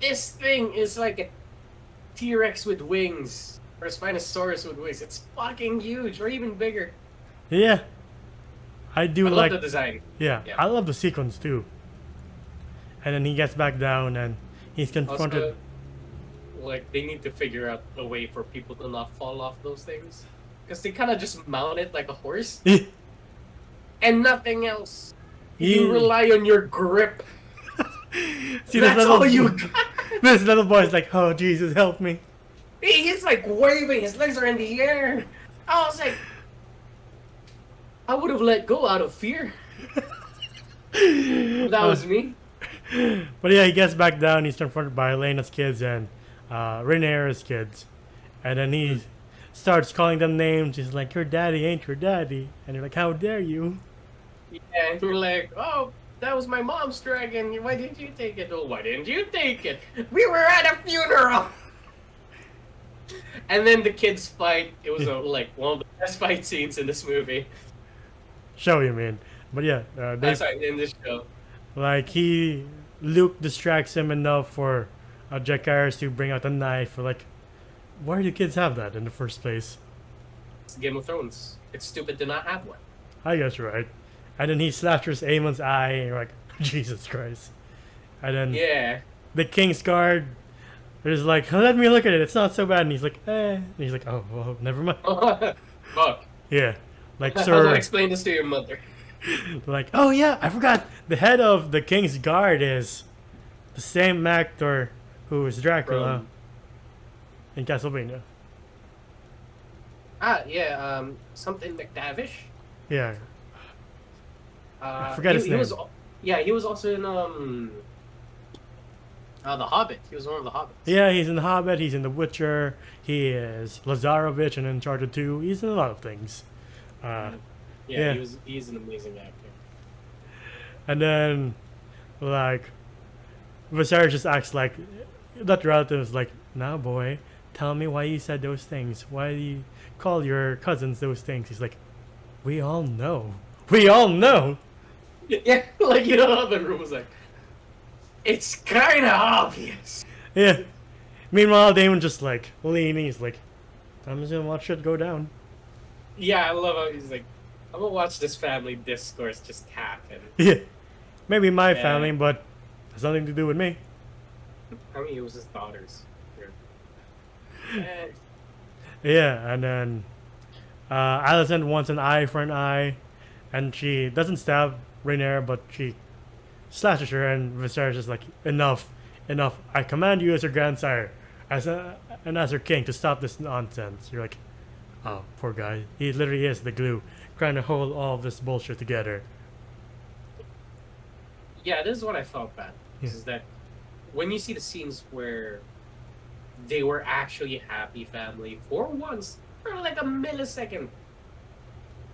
S2: This thing is like a T-Rex with wings, or a Spinosaurus with wings. It's fucking huge, or even bigger.
S1: Yeah. I do
S2: I
S1: like
S2: love the design.
S1: yeah,
S2: Yeah.
S1: I love the sequence too. And then he gets back down and he's confronted.
S2: Also, like, they need to figure out a way for people to not fall off those things, because they kind of just mount it like a horse and nothing else. You rely on your grip.
S1: See,
S2: That's all you got.
S1: This little boy's like, oh Jesus, help me.
S2: He's like waving, his legs are in the air. I was like, I would have let go out of fear. That was me.
S1: But yeah, he gets back down. He's confronted by Elena's kids and Rhaenyra's kids, and then he starts calling them names. He's like, "Your daddy ain't your daddy," and they're like, "How dare you?"
S2: Yeah, and we're like, "Oh, that was my mom's dragon. Why didn't you take it?" "Oh, why didn't you take it? We were at a funeral." And then the kids fight. It was like one of the best fight scenes in this movie.
S1: Show you, man. But yeah,
S2: Sorry, in this show.
S1: like Luke distracts him enough for Jack Harris to bring out a knife. Or like, why do kids have that in the first place?
S2: It's Game of Thrones. It's stupid to not have one.
S1: I guess you're right. And then he slashes Aemon's eye, and you're like, Jesus Christ. And then
S2: Yeah.
S1: the King's Guard is like, let me look at it. It's not so bad. And he's like, eh. And he's like, oh, well, never mind.
S2: Fuck.
S1: Yeah. Like,
S2: How do
S1: sir.
S2: I explain this to your mother?
S1: Like, oh yeah, I forgot. The head of the King's Guard is the same actor who is Dracula
S2: From-
S1: in Castlevania.
S2: Yeah, something McTavish.
S1: Yeah. I forget his name.
S2: He was also in The Hobbit. He was one of the hobbits.
S1: Yeah, he's in The Hobbit, he's in The Witcher, he is Lazarevich in Uncharted 2, he's in a lot of things.
S2: Yeah,
S1: yeah.
S2: he's an amazing actor.
S1: And then, like, Viserys just acts like that relative is like, now boy, tell me why you said those things. Why do you call your cousins those things? He's like, we all know. We all know.
S2: Yeah, like, you know how the room was like, it's kind of obvious.
S1: Yeah. Meanwhile, Damon just like leaning. He's like, I'm just gonna watch it go down.
S2: Yeah, I love how he's like, I'm gonna watch this family discourse just happen.
S1: Yeah. Maybe my
S2: Yeah.
S1: family, but has nothing to do with me.
S2: I mean, it was his daughters. Eh,
S1: Yeah, and then Alicent wants an eye for an eye, and she doesn't stab Rhaenyra, but she slashes her, and Viserys is like, enough, enough. I command you as her grandsire, and as her king, to stop this nonsense. You're like, oh, poor guy. He literally is the glue, trying to hold all of this bullshit together.
S2: Yeah, this is what I felt bad.
S1: Yeah.
S2: Is that when you see the scenes where they were actually a happy family for once, for like a millisecond,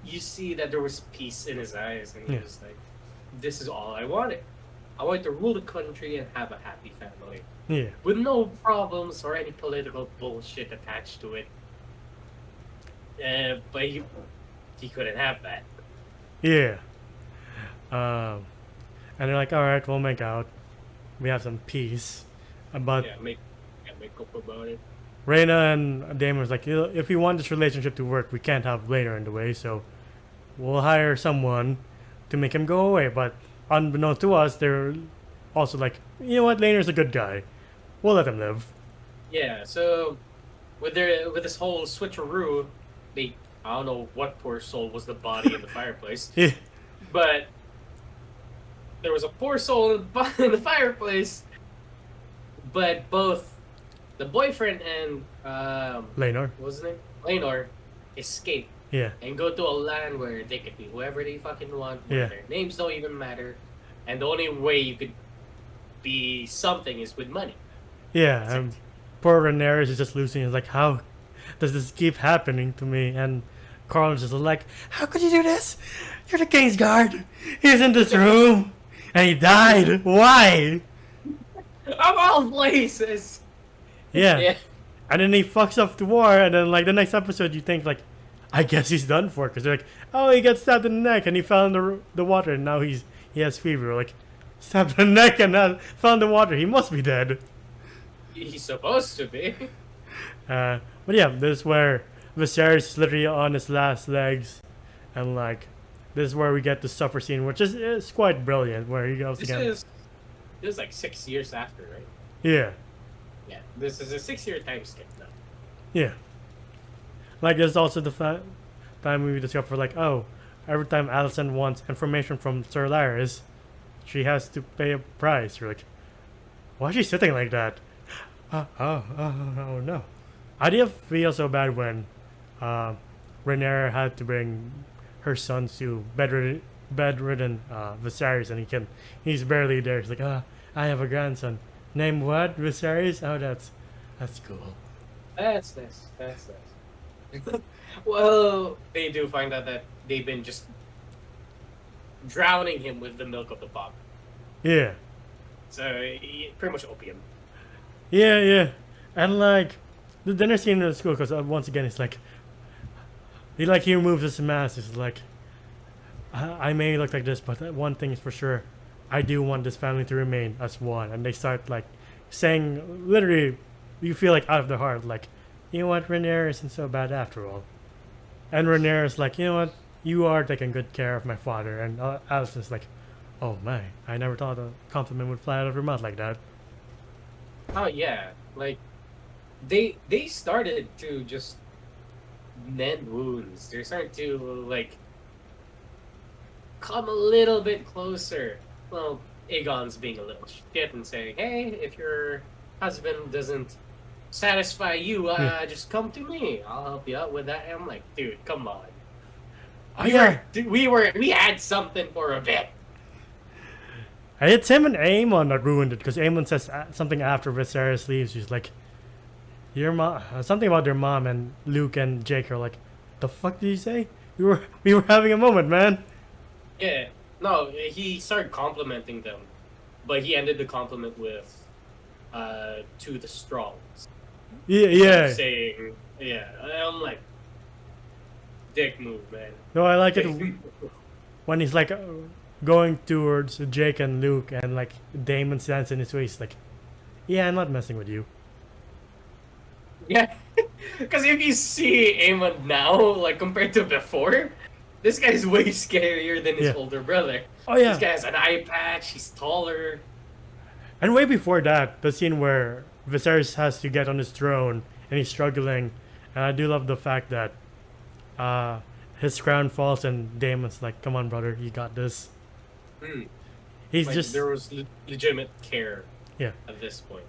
S2: you see that there was peace in his eyes, and he
S1: Yeah.
S2: was like, "This is all I wanted. I wanted to rule the country and have a happy family
S1: Yeah.
S2: with no problems or any political bullshit attached to it." But he couldn't have that.
S1: Yeah. And they're like, all right, we'll make out. We have some peace. But
S2: Make up about it.
S1: Rhaena and Damon was like, if we want this relationship to work, we can't have Rhaenyra in the way, so we'll hire someone to make him go away. But unbeknownst to us, they're also like, you know what, Rhaenyra's a good guy. We'll let him live.
S2: Yeah, so with this whole switcheroo, I don't know what poor soul was the body in the fireplace,
S1: Yeah.
S2: but there was a poor soul in the fireplace. But both the boyfriend and
S1: Laenor.
S2: what was his name? Laenor escape
S1: Yeah.
S2: and go to a land where they could be whoever they fucking want, where
S1: Yeah.
S2: their names don't even matter, and the only way you could be something is with money.
S1: Yeah.
S2: That's
S1: And
S2: it.
S1: poor Rhaenyra is just losing. He's like, how does this keep happening to me? And Carl's just like, how could you do this? You're the King's Guard. He's in this room. And he died. Why?
S2: Of all places.
S1: Yeah.
S2: Yeah.
S1: And then he fucks up the war. And then, like, the next episode, you think, like, I guess he's done for. Because they're like, oh, he got stabbed in the neck. And he fell in the water. And now he has fever. Like, stabbed in the neck and fell in the water. He must be dead.
S2: He's supposed to be.
S1: But yeah, this is where Viserys is literally on his last legs, and like this is where we get the supper scene, which is quite brilliant. Where he goes
S2: This
S1: again.
S2: is like 6 years after, right?
S1: Yeah,
S2: Yeah. This is a 6-year time skip now.
S1: yeah. Like this is also the time we discover like, oh, every time Alicent wants information from Sir Larys, she has to pay a price. You're like, why is she sitting like that? Oh no. I didn't feel so bad when Rhaenyra had to bring her sons to bedridden Viserys, and he's barely there. He's like, I have a grandson. Name what? Viserys? Oh, that's cool.
S2: That's nice. That's nice. Well, they do find out that they've been just drowning him with the milk of the pop.
S1: Yeah.
S2: So, pretty much opium.
S1: Yeah. And like the dinner scene in the school, because once again, it's like he removes his mask. It's like I may look like this, but one thing is for sure, I do want this family to remain as one. And they start like saying, literally, you feel like out of their heart, like, you know what, Rhaenyra isn't so bad after all. And Rhaenyra's like, you know what, you are taking good care of my father. And Alicent's like, oh my, I never thought a compliment would fly out of your mouth like that.
S2: Oh yeah, like they started to just mend wounds. They're starting to like come a little bit closer. Well, Aegon's being a little shit and saying, "Hey, if your husband doesn't satisfy you, just come to me. I'll help you out with that." And I'm like, dude, come on. We had something for a bit.
S1: And it's him and Aemon that ruined it because Aemon says something after Viserys leaves. He's like, "Your mom," something about their mom, and Luke and Jake are like, "The fuck did you say? We were having a moment, man."
S2: Yeah. No, he started complimenting them, but he ended the compliment with, "to the strongs."
S1: Yeah.
S2: Saying, yeah. I'm like, dick move, man.
S1: No, I like it when he's like going towards Jake and Luke, and like Damon stands in his way. He's like, "Yeah, I'm not messing with you."
S2: Yeah. Because if you see Aemon now, like compared to before, this guy's way scarier than his
S1: Yeah.
S2: older brother.
S1: Oh yeah.
S2: This guy has an eye patch, he's taller.
S1: And way before that, the scene where Viserys has to get on his throne and he's struggling, and I do love the fact that his crown falls and Damon's like, "Come on, brother, you got this."
S2: Hmm.
S1: He's
S2: Like,
S1: just
S2: there was legitimate care
S1: yeah.
S2: at this point.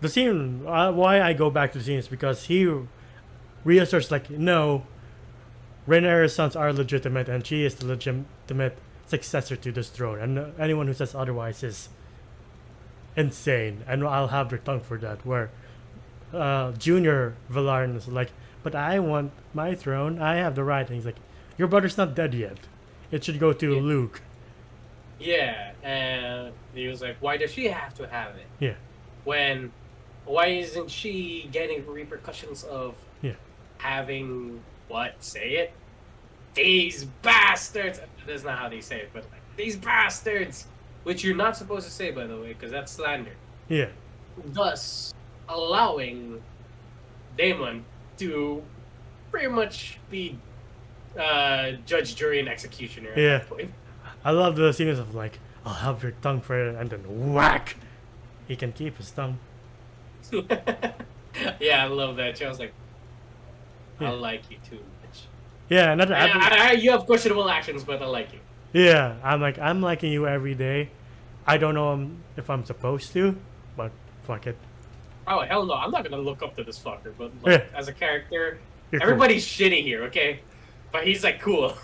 S1: The scene. Why I go back to the scene is because he reasserts like, no, Rhaenyra's sons are legitimate, and she is the legitimate successor to this throne, and anyone who says otherwise is insane, and I'll have their tongue for that. Where Junior Velaryon is like, "But I want my throne. I have the right." And he's like, "Your brother's not dead yet. It should go to
S2: Yeah.
S1: Luke."
S2: Yeah, and he was like, why does she have to have it?
S1: Yeah.
S2: Why isn't she getting repercussions of
S1: Yeah.
S2: having, what, say it? These bastards! That's not how they say it, but like, these bastards! Which you're not supposed to say, by the way, because that's slander.
S1: Yeah.
S2: Thus, allowing Daemon to pretty much be judge, jury, and executioner at
S1: Yeah.
S2: that point.
S1: I love the scenes of like, "I'll have your tongue for it," and then whack. He can keep his tongue.
S2: Yeah, I love that. I was like, I
S1: Yeah.
S2: like you too much.
S1: Yeah, another.
S2: You have questionable actions, but I like you.
S1: Yeah, I'm liking you every day. I don't know if I'm supposed to, but fuck it.
S2: Oh, hell no. I'm not going to look up to this fucker, but like,
S1: Yeah.
S2: as a character,
S1: You're cool.
S2: everybody's shitty here, okay? But he's like cool.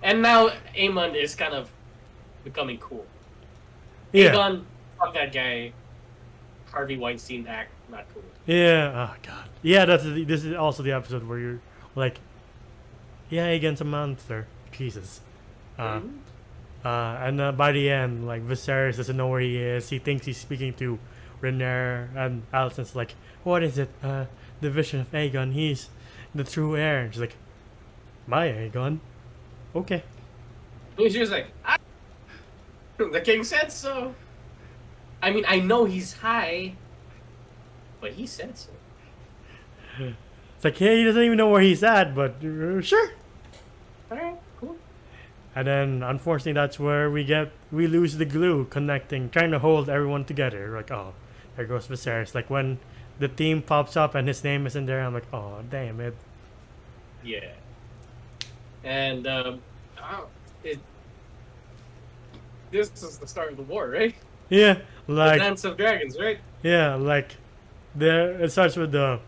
S2: And now Aemon is kind of becoming cool.
S1: Yeah.
S2: Aegon, fuck that guy. Harvey Weinstein act, not cool.
S1: Yeah. Oh god. Yeah, this is also the episode where you're like, yeah, against a monster. Jesus.
S2: Mhm.
S1: And by the end, like Viserys doesn't know where he is. He thinks he's speaking to Rhaenyra, and Alicent's like, "What is it? The vision of Aegon. He's the true heir." And she's like, "My Aegon? Okay."
S2: He's just like, the king said so. I mean, I know he's high, but he said so.
S1: It's like, hey, he doesn't even know where he's at, but sure.
S2: Alright, cool.
S1: And then, unfortunately, that's where we lose the glue connecting, trying to hold everyone together. Like, oh, there goes Viserys. Like, when the team pops up and his name isn't there, I'm like, oh, damn it.
S2: Yeah. And, this is the start of the war, right?
S1: Yeah,
S2: The
S1: like,
S2: Dance of Dragons, right?
S1: yeah, like, it starts with the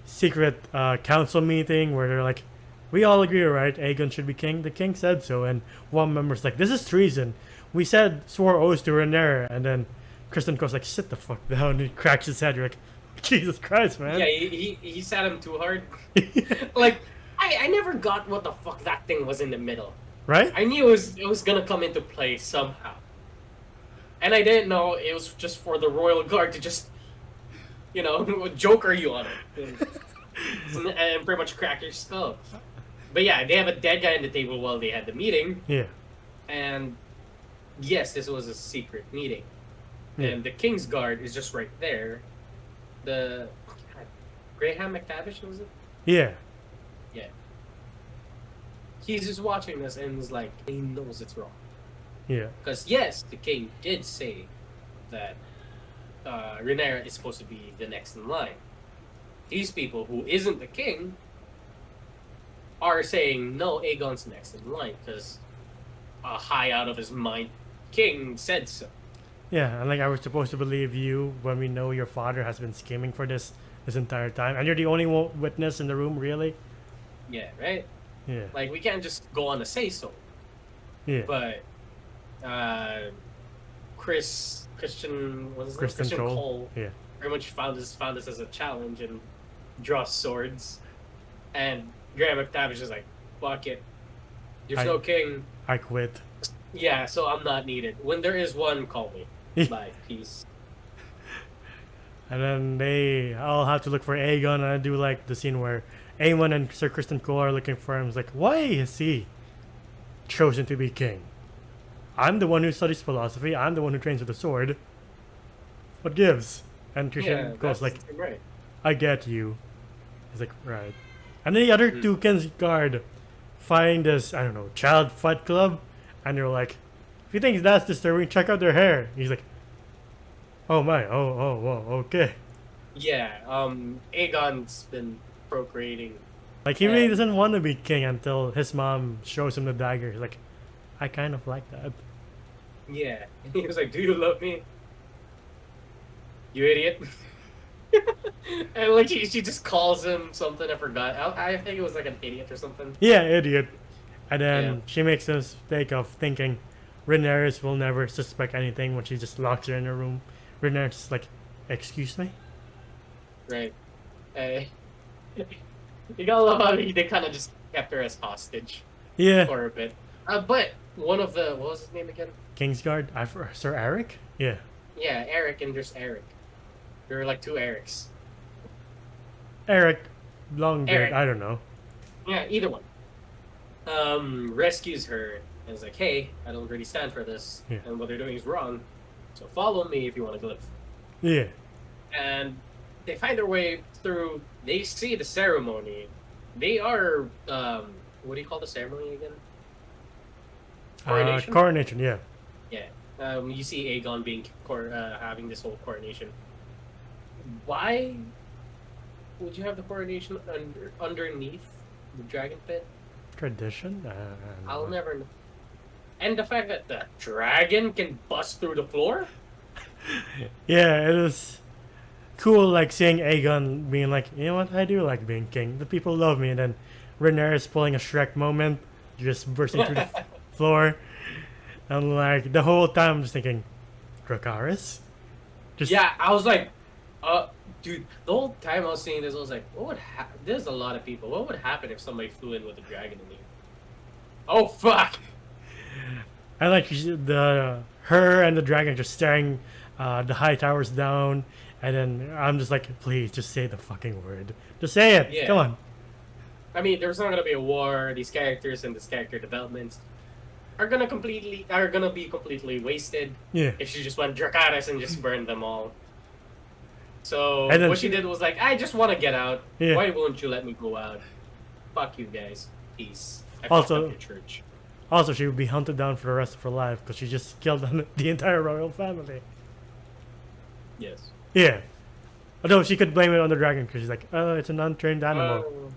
S1: secret council meeting where they're like, we all agree, right? Aegon should be king. The king said so. And one member's like, this is treason. We swore oaths to Rhaenyra. And then Kristen goes like, sit the fuck down. And he cracks his head. You're like, Jesus Christ, man.
S2: Yeah, he sat him too hard. Like, I never got what the fuck that thing was in the middle.
S1: Right?
S2: I knew it was gonna come into play somehow. And I didn't know it was just for the Royal Guard to just, Joker you on it. And pretty much crack your skull. But yeah, they have a dead guy on the table while they had the meeting.
S1: Yeah.
S2: And yes, this was a secret meeting.
S1: Yeah.
S2: And the King's Guard is just right there. The Graham McTavish, was it?
S1: Yeah.
S2: Yeah. He's just watching this and is like, he knows it's wrong.
S1: Yeah.
S2: Because yes, the king did say that Rhaenyra is supposed to be the next in line. These people who isn't the king are saying no, Aegon's next in line because a high out of his mind king said so.
S1: Yeah, and like I was supposed to believe you when we know your father has been scheming for this entire time, and you're the only witness in the room, really.
S2: Yeah, right.
S1: Yeah.
S2: Like we can't just go on a say so.
S1: Yeah.
S2: But Christian, what's his name?
S1: Kristen
S2: Christian
S1: Cole.
S2: Cole
S1: Yeah.
S2: very much found this as a challenge and draws swords. And Graham McTavish is like, fuck it. There's no king.
S1: I quit.
S2: Yeah, so I'm not needed. When there is one, call me. Bye. Peace.
S1: And then they all have to look for Aegon, and I do like the scene where Aemon and Sir Kristen Cole are looking for him. It's like, why is he chosen to be king? I'm the one who studies philosophy. I'm the one who trains with the sword. What gives? And Christian Cole's like,
S2: right.
S1: I get you. He's like, right. And then the other two Kingsguard find this, I don't know, child fight club, and they're like, if you think that's disturbing, check out their hair. He's like, oh my, whoa, okay.
S2: Yeah, Aegon's been procreating.
S1: Like, he really doesn't want to be king until his mom shows him the dagger. He's like, I kind of like that.
S2: Yeah. He was like, do you love me? You idiot. And like she just calls him something, I forgot. I think it was like an idiot or something.
S1: Yeah, idiot. And then she makes the mistake of thinking Rhaenyra will never suspect anything when she just locks her in her room. Rhaenyra's just like, excuse me?
S2: Right. You gotta love how they kind of just kept her as hostage.
S1: Yeah.
S2: For a bit. But one of the, what was his name again?
S1: Kingsguard? Sir Eric? Yeah.
S2: Yeah, Eric, and there's Eric. There were like two Erics.
S1: Eric, long beard,
S2: Eric.
S1: I don't know.
S2: Yeah, either one. Rescues her and is like, hey, I don't really stand for this, and what they're doing is wrong, so follow me if you want to live.
S1: Yeah.
S2: And they find their way through, they see the ceremony. They are, what do you call the ceremony again? Coronation?
S1: Coronation, yeah.
S2: Yeah. You see Aegon being, having this whole coronation. Why would you have the coronation underneath the dragon pit?
S1: Tradition?
S2: I'll never know. And the fact that the dragon can bust through the floor?
S1: Yeah, it was cool, like, seeing Aegon being like, you know what, I do like being king. The people love me. And then Rhaenyra's pulling a Shrek moment, just bursting through the floor. And, like, the whole time I'm just thinking, Dracarys?
S2: Yeah, I was like, dude, the whole time I was seeing this, I was like, what would there's a lot of people. What would happen if somebody flew in with a dragon in here? Oh, fuck!
S1: And, like, her and the dragon just staring the high towers down. And then I'm just like, please, just say the fucking word. Just say it.
S2: Yeah.
S1: Come on.
S2: I mean, there's not gonna be a war. These characters and this character developments are gonna be completely wasted.
S1: Yeah.
S2: If she just went Dracarys and just burned them all. So
S1: And then
S2: what she did was like, I just want to get out.
S1: Yeah.
S2: Why won't you let me go out? Fuck you guys. Peace. I
S1: Also-
S2: fucked up your church.
S1: Also, she would be hunted down for the rest of her life because she just killed the entire royal family.
S2: Yes.
S1: Yeah. Although she could blame it on the dragon because she's like, oh, it's an untrained animal.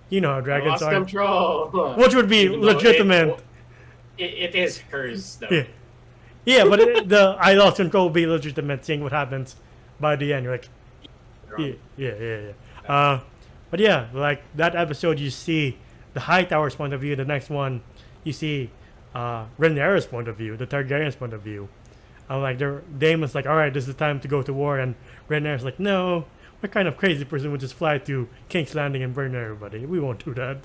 S1: You know how dragons
S2: Lost
S1: are.
S2: control.
S1: Which would be
S2: Even though
S1: legitimate.
S2: It is hers though.
S1: Yeah. Yeah, but the I lost control would be legitimate seeing what happens by the end. You're like, yeah. But yeah, like that episode, you see the Hightower's point of view. The next one, you see Rhaenyra's point of view, the Targaryen's point of view. Like Daemon's like, all right, this is the time to go to war, and Rhaenyra's like, no, what kind of crazy person would just fly to King's Landing and burn everybody? We won't do that.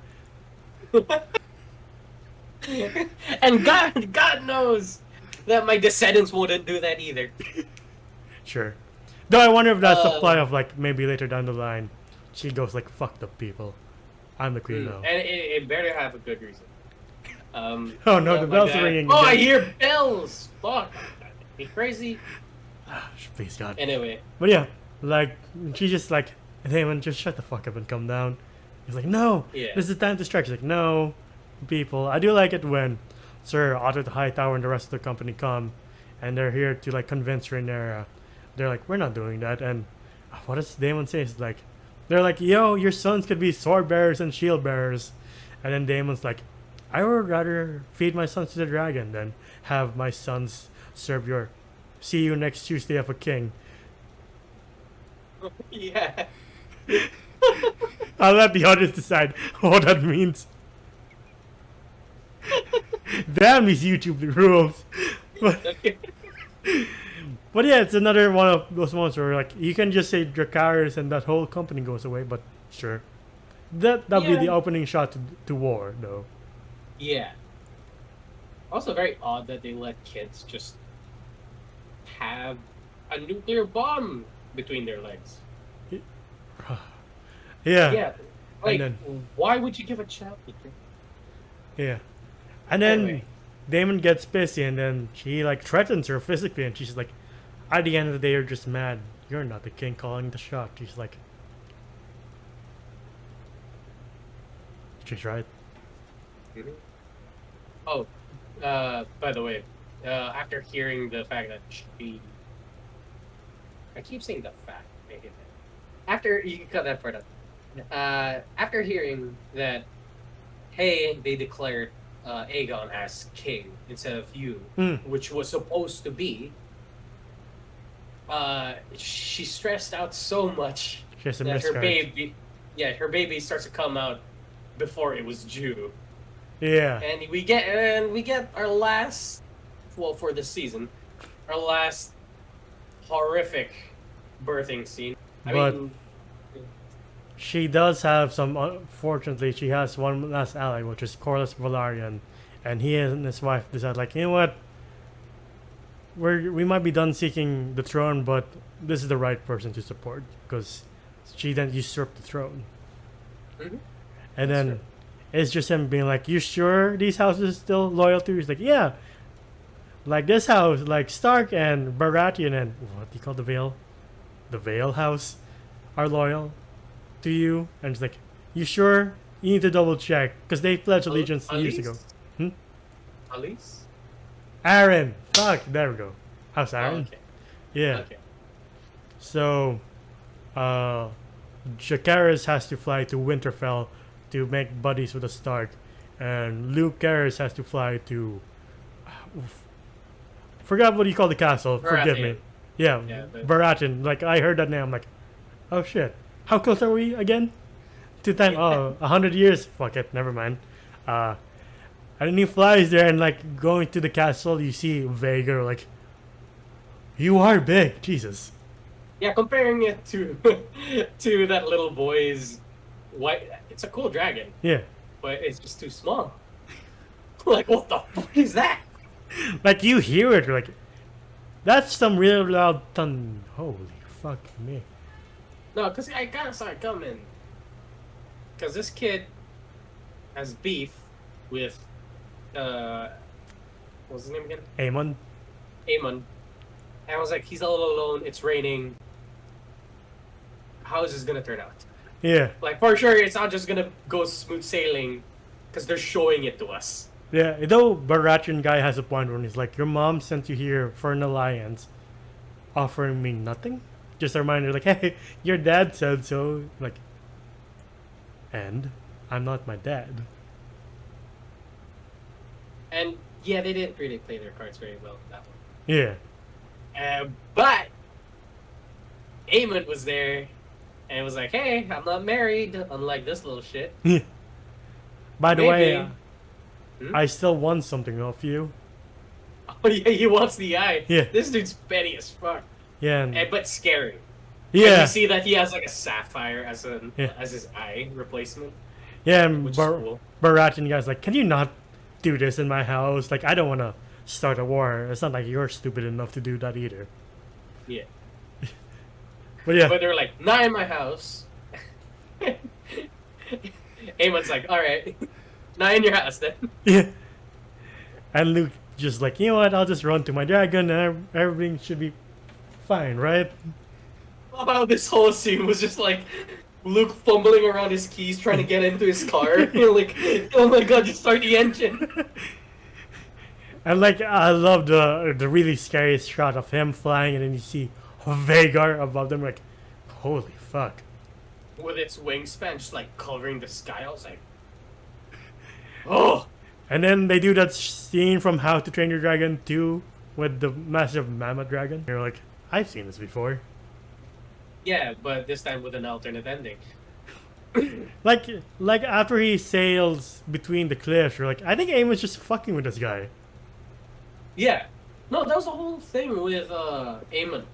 S2: And God knows that my descendants wouldn't do that either.
S1: Sure. Though I wonder if that's the plot of like maybe later down the line, she goes like, fuck the people. I'm the queen now.
S2: And it better have a good reason.
S1: Oh no, the bells are ringing.
S2: Oh,
S1: again.
S2: I hear bells! Fuck. Be crazy.
S1: Please God.
S2: Anyway.
S1: But yeah, like she just like, Damon, just shut the fuck up and come down. He's like, no, this is time to strike. She's like, no, people. I do like it when Sir Otto the Hightower and the rest of the company come, and they're here to like convince Rhaenyra. They're like, we're not doing that. And what does Daemon say? It's like, they're like, yo, your sons could be sword bearers and shield bearers. And then Daemon's like, I would rather feed my sons to the dragon than have my sons serve your see you next Tuesday of a king.
S2: Yeah.
S1: I'll let the others decide what that means. Damn these YouTube rules. But yeah, it's another one of those moments where like you can just say Dracarys and that whole company goes away. But sure, that'll be the
S2: Yeah.
S1: opening shot to war, though.
S2: Yeah. Also, very odd that they let kids just have a nuclear bomb between their legs.
S1: Yeah,
S2: Yeah. Like,
S1: then-
S2: why would you give a child nuclear?
S1: yeah, and then
S2: Anyway.
S1: Damon gets pissy, and then she like threatens her physically, and she's like, at the end of the day, you're just mad. You're not the king calling the shot. She's like, she's right.
S2: Mhm. Oh, by the way, after hearing the fact that I keep saying the fact, make it. After you can cut that part out. After hearing that, hey, they declared Aegon as king instead of you,
S1: Mm.
S2: which was supposed to be. She stressed out so much
S1: She has a
S2: that her
S1: miscarriage.
S2: baby starts to come out before it was due.
S1: Yeah,
S2: And we get our last, well, for this season, our last horrific birthing scene. I
S1: But-
S2: mean,
S1: she does have some. Unfortunately, she has one last ally, which is Corlys Velaryon, and he and his wife decide like, you know what? We might be done seeking the throne, but this is the right person to support because she then usurped the throne.
S2: Mhm.
S1: And
S2: That's
S1: then
S2: true.
S1: it's just him being like, "You sure these houses are still loyal to you?" He's like, "Yeah, like this house, like Stark and Baratheon and what do you call the Vale? The Vale House are loyal to you." And it's like, "You sure? You need to double check because they pledged allegiance years ago." Hmm?
S2: Alice?
S1: Aaron, fuck, there we go. House
S2: Oh,
S1: Aaron.
S2: okay.
S1: Yeah.
S2: Okay.
S1: So, Jacaerys has to fly to Winterfell to make buddies with the Stark, and Luke Garrus has to fly to. Forgot what you call the castle. Forgive me.
S2: Baratheon.
S1: Yeah,
S2: Yeah, but-
S1: Baratheon. Like I heard that name, I'm like, oh shit. How close are we again? To time? Oh, 100 years. Fuck it. Never mind. And then he flies there, and like going to the castle, you see Vhagar. Like, you are big, Jesus.
S2: Yeah, comparing it to to that little boy's white, it's a cool dragon,
S1: Yeah.
S2: but it's just too small. Like, what the fuck is that?
S1: Like you hear it, like that's some real loud thun. Holy fuck me!
S2: No, because I gotta start coming. Because this kid has beef with, what's his name again?
S1: Aemon.
S2: Aemon. And I was like, he's all alone, it's raining. How is this gonna turn out?
S1: Yeah,
S2: Like, for sure, it's not just gonna go smooth sailing, because they're showing it to us.
S1: yeah. Though Baratheon guy has a point when he's like, "Your mom sent you here for an alliance, offering me nothing." Just a reminder, like, "Hey, your dad said so." Like, and I'm not my dad.
S2: And yeah, they didn't really play their cards very well that one.
S1: Yeah,
S2: But Aemon was there and was like, "Hey, I'm not married, unlike this little shit."
S1: By the way,
S2: Maybe. Hmm?
S1: I still want something off you.
S2: Oh yeah, he wants the eye.
S1: Yeah.
S2: This dude's petty as fuck,
S1: Yeah,
S2: but scary. And
S1: yeah,
S2: you see that he has like a sapphire as
S1: Yeah.
S2: as his eye replacement,
S1: yeah. And
S2: which is cool.
S1: Baratheon guy's like, "Can you not do this in my house? Like, I don't want to start a war. It's not like you're stupid enough to do that either."
S2: Yeah.
S1: But yeah,
S2: But they're like, "Not in my house." Aemon's like, "All right, not in your house then."
S1: yeah. And Luke just like, you know what? I'll just run to my dragon, and everything should be fine, right?
S2: How this whole scene was just like Luke fumbling around his keys trying to get into his car. You're like, oh my god, just start the engine.
S1: And like, I love the really scary shot of him flying, and then you see Vhagar above them. Like, holy fuck!
S2: With its wingspan just like covering the sky. I was like, oh.
S1: And then they do that scene from How to Train Your Dragon 2 with the massive mammoth dragon. You're like, I've seen this before.
S2: Yeah, but this time with an alternate ending.
S1: Like after he sails between the cliffs, you're like, I think Aemon's just fucking with this guy.
S2: Yeah. No, that was the whole thing with Aemon.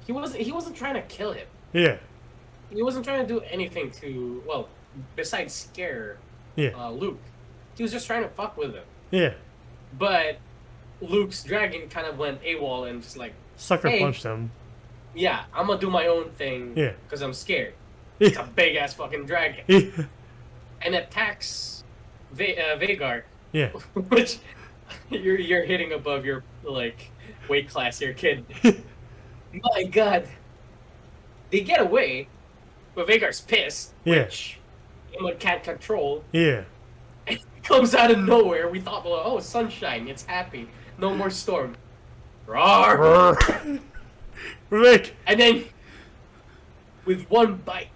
S2: He wasn't trying to kill him.
S1: Yeah.
S2: He wasn't trying to do anything to, well, besides scare
S1: Yeah.
S2: Luke. He was just trying to fuck with him.
S1: Yeah.
S2: But Luke's dragon kind of went AWOL and just like,
S1: Sucker
S2: hey,
S1: punched him.
S2: yeah, I'm gonna do my own thing.
S1: Yeah.
S2: Because I'm scared. It's a big ass fucking dragon.
S1: Yeah.
S2: And attacks Vhagar.
S1: Yeah.
S2: Which you're hitting above your like weight class here, kid. My God. They get away, but Vhagar's pissed,
S1: Yeah.
S2: which Aemon can't control.
S1: Yeah.
S2: It comes out of nowhere. We thought, well, oh, sunshine, it's happy. No more storm. Roar!
S1: Rick.
S2: And then, with one bite,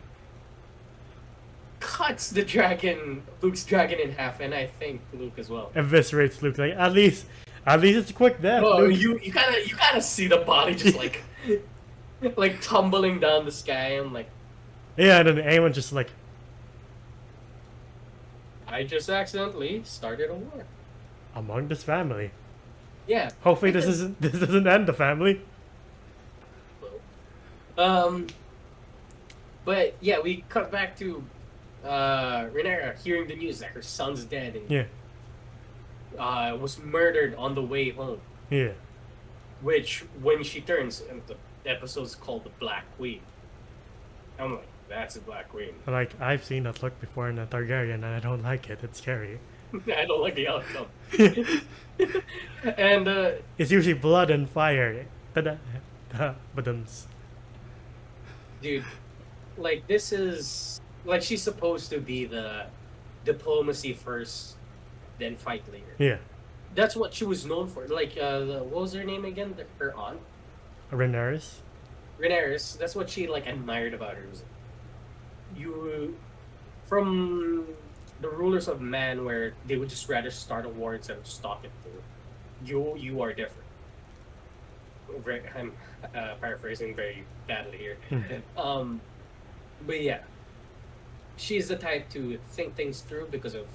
S2: cuts the dragon, Luke's dragon in half, and I think Luke as well.
S1: Eviscerates Luke. Like at least it's a quick death.
S2: Oh,
S1: Luke.
S2: you gotta see the body just like like tumbling down the sky. I'm like,
S1: Yeah, and then Aemon just like,
S2: I just accidentally started a war.
S1: among this family.
S2: Yeah.
S1: Hopefully this doesn't end the family.
S2: But yeah, we cut back to Rhaenyra hearing the news that her son's dead and
S1: Yeah.
S2: was murdered on the way home.
S1: Yeah.
S2: Which, when she turns, and the episode's called The Black Queen. I'm like, that's a Black Queen.
S1: Like I've seen that look before in a Targaryen, and I don't like it. It's scary.
S2: I don't like the outcome. And
S1: It's usually blood and fire. But
S2: dude, like this is like she's supposed to be the diplomacy first, then fight later.
S1: yeah.
S2: That's what she was known for. Like, what was her name again? Her aunt,
S1: Rhaenyra.
S2: Rhaenyra. That's what she like admired about her. Was you from the rulers of man, where they would just rather start a war instead of stop it through. You are different. I'm paraphrasing very badly here. But yeah, she's the type to think things through because of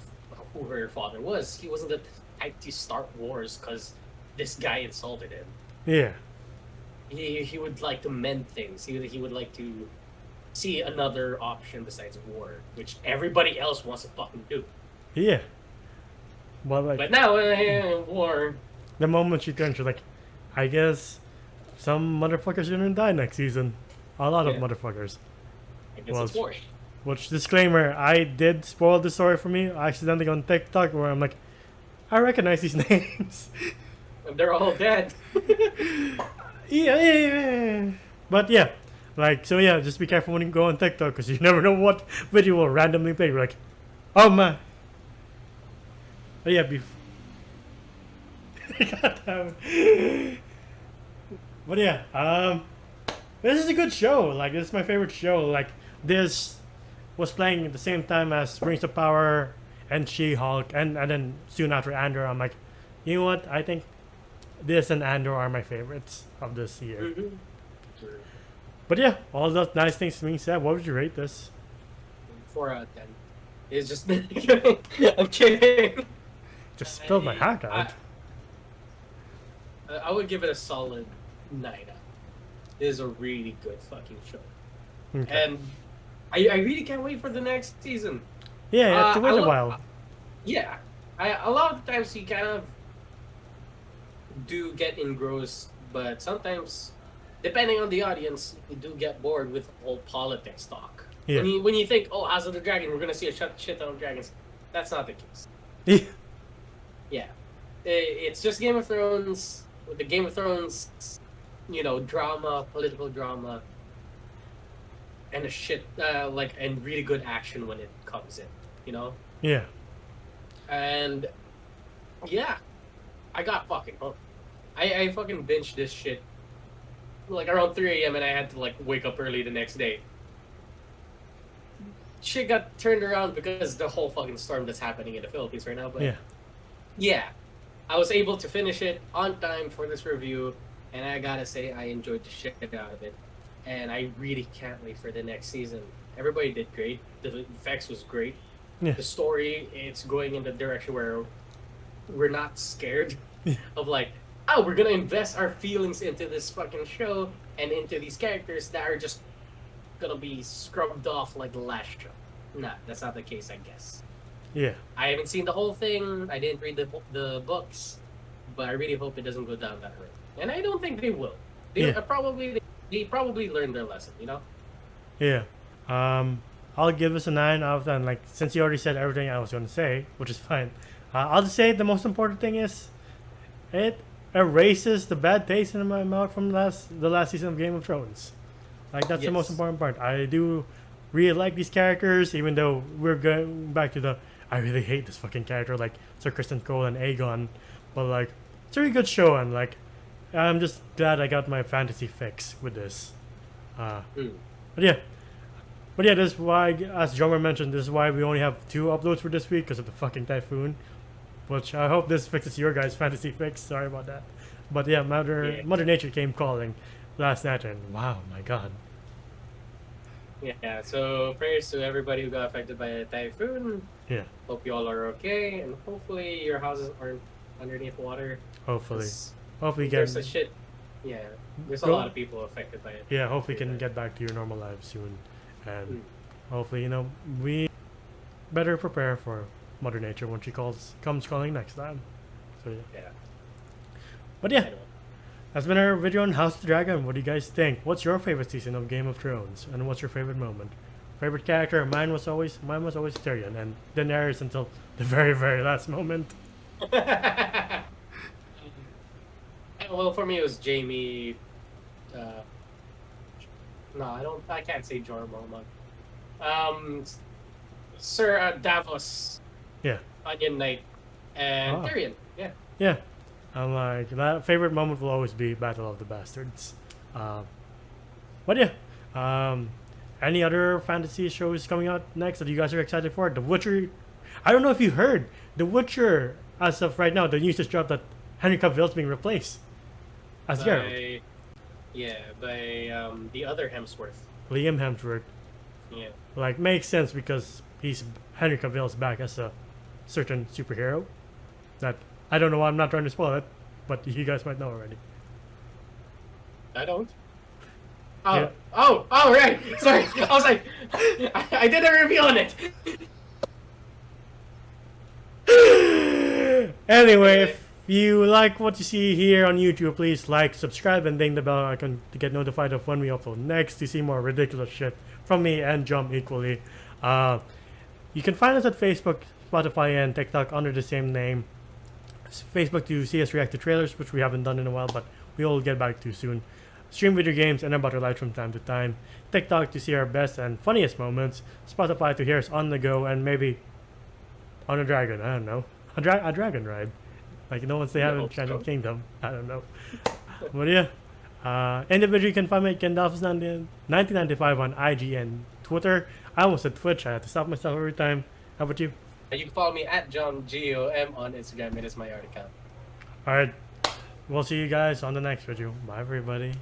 S2: who her father was. He wasn't the type to start wars because this guy insulted him.
S1: Yeah.
S2: He would like to mend things. He would like to see another option besides war, which everybody else wants to fucking do.
S1: Yeah. Well, like
S2: But now, war.
S1: the moment she turned, she's like, I guess some motherfuckers are gonna die next season. A lot of
S2: Yeah.
S1: motherfuckers.
S2: I guess
S1: Well,
S2: it's war.
S1: Which, disclaimer, I did spoil the story for me accidentally on TikTok where I'm like, I recognize these names.
S2: And they're all dead.
S1: Yeah. But yeah, like, so yeah, just be careful when you go on TikTok because you never know what video will randomly play. You're like, oh my. Oh yeah, God damn. But yeah, this is a good show. Like, this is my favorite show. Like, this was playing at the same time as Rings of Power and She-Hulk, and then soon after Andor. I'm like, you know what? I think this and Andor are my favorites of this year.
S2: Mm-hmm.
S1: But yeah, all those nice things being said, what would you rate this?
S2: 4 out of 10. It's just I'm kidding.
S1: Just spilled my heart out.
S2: I would give it a solid 9 out. It is a really good fucking show.
S1: Okay.
S2: And I really can't wait for the next season.
S1: Yeah, you have to wait a while.
S2: Yeah. A lot of the times you kind of do get engrossed, but sometimes, depending on the audience, you do get bored with old politics talk.
S1: Yeah.
S2: When you think, oh, House of the Dragon, we're going to see a shit ton of dragons. That's not the case.
S1: Yeah.
S2: Yeah. It's just Game of Thrones, with the Game of Thrones, drama, political drama, and and really good action when it comes in,
S1: Yeah.
S2: And yeah, I got fucking hooked. I fucking binged this shit like around 3 a.m. and I had to like wake up early the next day. Shit got turned around because the whole fucking storm that's happening in the Philippines right now. But yeah, I was able to finish it on time for this review, and I gotta say I enjoyed the shit out of it. And I really can't wait for the next season. Everybody did great. The effects was great.
S1: Yeah.
S2: The story, it's going in the direction where we're not scared of like, oh, we're gonna invest our feelings into this fucking show and into these characters that are just gonna be scrubbed off like the last show. Nah, that's not the case, I guess.
S1: Yeah.
S2: I haven't seen the whole thing. I didn't read the books, but I really hope it doesn't go down that road. And I don't think they will. They probably learned their lesson, you know?
S1: Yeah. I'll give this a 9 out of 10. Like, since you already said everything I was going to say, which is fine. I'll just say the most important thing is it erases the bad taste in my mouth from the last season of Game of Thrones. Like, that's the most important part. I do really like these characters, even though we're going back to I really hate this fucking character, like Sir Kristen Cole and Aegon. But, like, it's a really good show, and, like, I'm just glad I got my fantasy fix with this. But yeah, this is why, as Jomer mentioned, this is why we only have 2 uploads for this week because of the fucking typhoon. Which I hope this fixes your guys' fantasy fix. Sorry about that. But yeah, Mother Nature came calling last night, and wow, my god.
S2: Yeah, so prayers to everybody who got affected by the typhoon.
S1: Yeah.
S2: Hope you all are okay, and hopefully your houses aren't underneath water.
S1: Hopefully.
S2: There's a shit. Yeah, there's a lot of people affected by it.
S1: Yeah, hopefully you can get back to your normal life soon, and hopefully we better prepare for Mother Nature when she comes calling next time. So yeah. But yeah, that's been our video on House of the Dragon. What do you guys think? What's your favorite season of Game of Thrones, and what's your favorite moment? Favorite character? Mine was always Tyrion and Daenerys until the very, very last moment.
S2: Well, for me it was Jamie. No, I can't say Jorah. Sir Davos.
S1: Yeah.
S2: Onion Knight and Tyrion. Yeah.
S1: Yeah. I'm like, that favorite moment will always be Battle of the Bastards. But yeah. Any other fantasy shows coming out next that you guys are excited for? The Witcher. I don't know if you heard. The Witcher, as of right now, the news just dropped that Henry Cavill's being replaced as Geralt.
S2: Yeah, by the other Hemsworth.
S1: Liam Hemsworth.
S2: Yeah.
S1: Like, makes sense because Henry Cavill's back as a certain superhero that I don't know why I'm not trying to spoil it, but you guys might know already.
S2: I don't. Oh, right. Sorry. I was like, I did a review on it.
S1: Anyway, if you like what you see here on YouTube, please like, subscribe, and ding the bell icon to get notified of when we upload next to see more ridiculous shit from me and Jump equally. You can find us at Facebook, Spotify, and TikTok under the same name. Facebook to see us react to trailers, which we haven't done in a while, but we will get back to soon. Stream video games and about our lives from time to time. TikTok to see our best and funniest moments. Spotify to hear us on the go and maybe on a dragon. I don't know. A dragon ride. Like the ones they have in Enchanted Kingdom. I don't know. But yeah. Individually, you can find me at KenDolphins1995 on IG and Twitter. I almost said Twitch. I have to stop myself every time. How about you?
S2: You can follow me at JohnGOM on Instagram. It is my art account.
S1: Alright. We'll see you guys on the next video. Bye, everybody.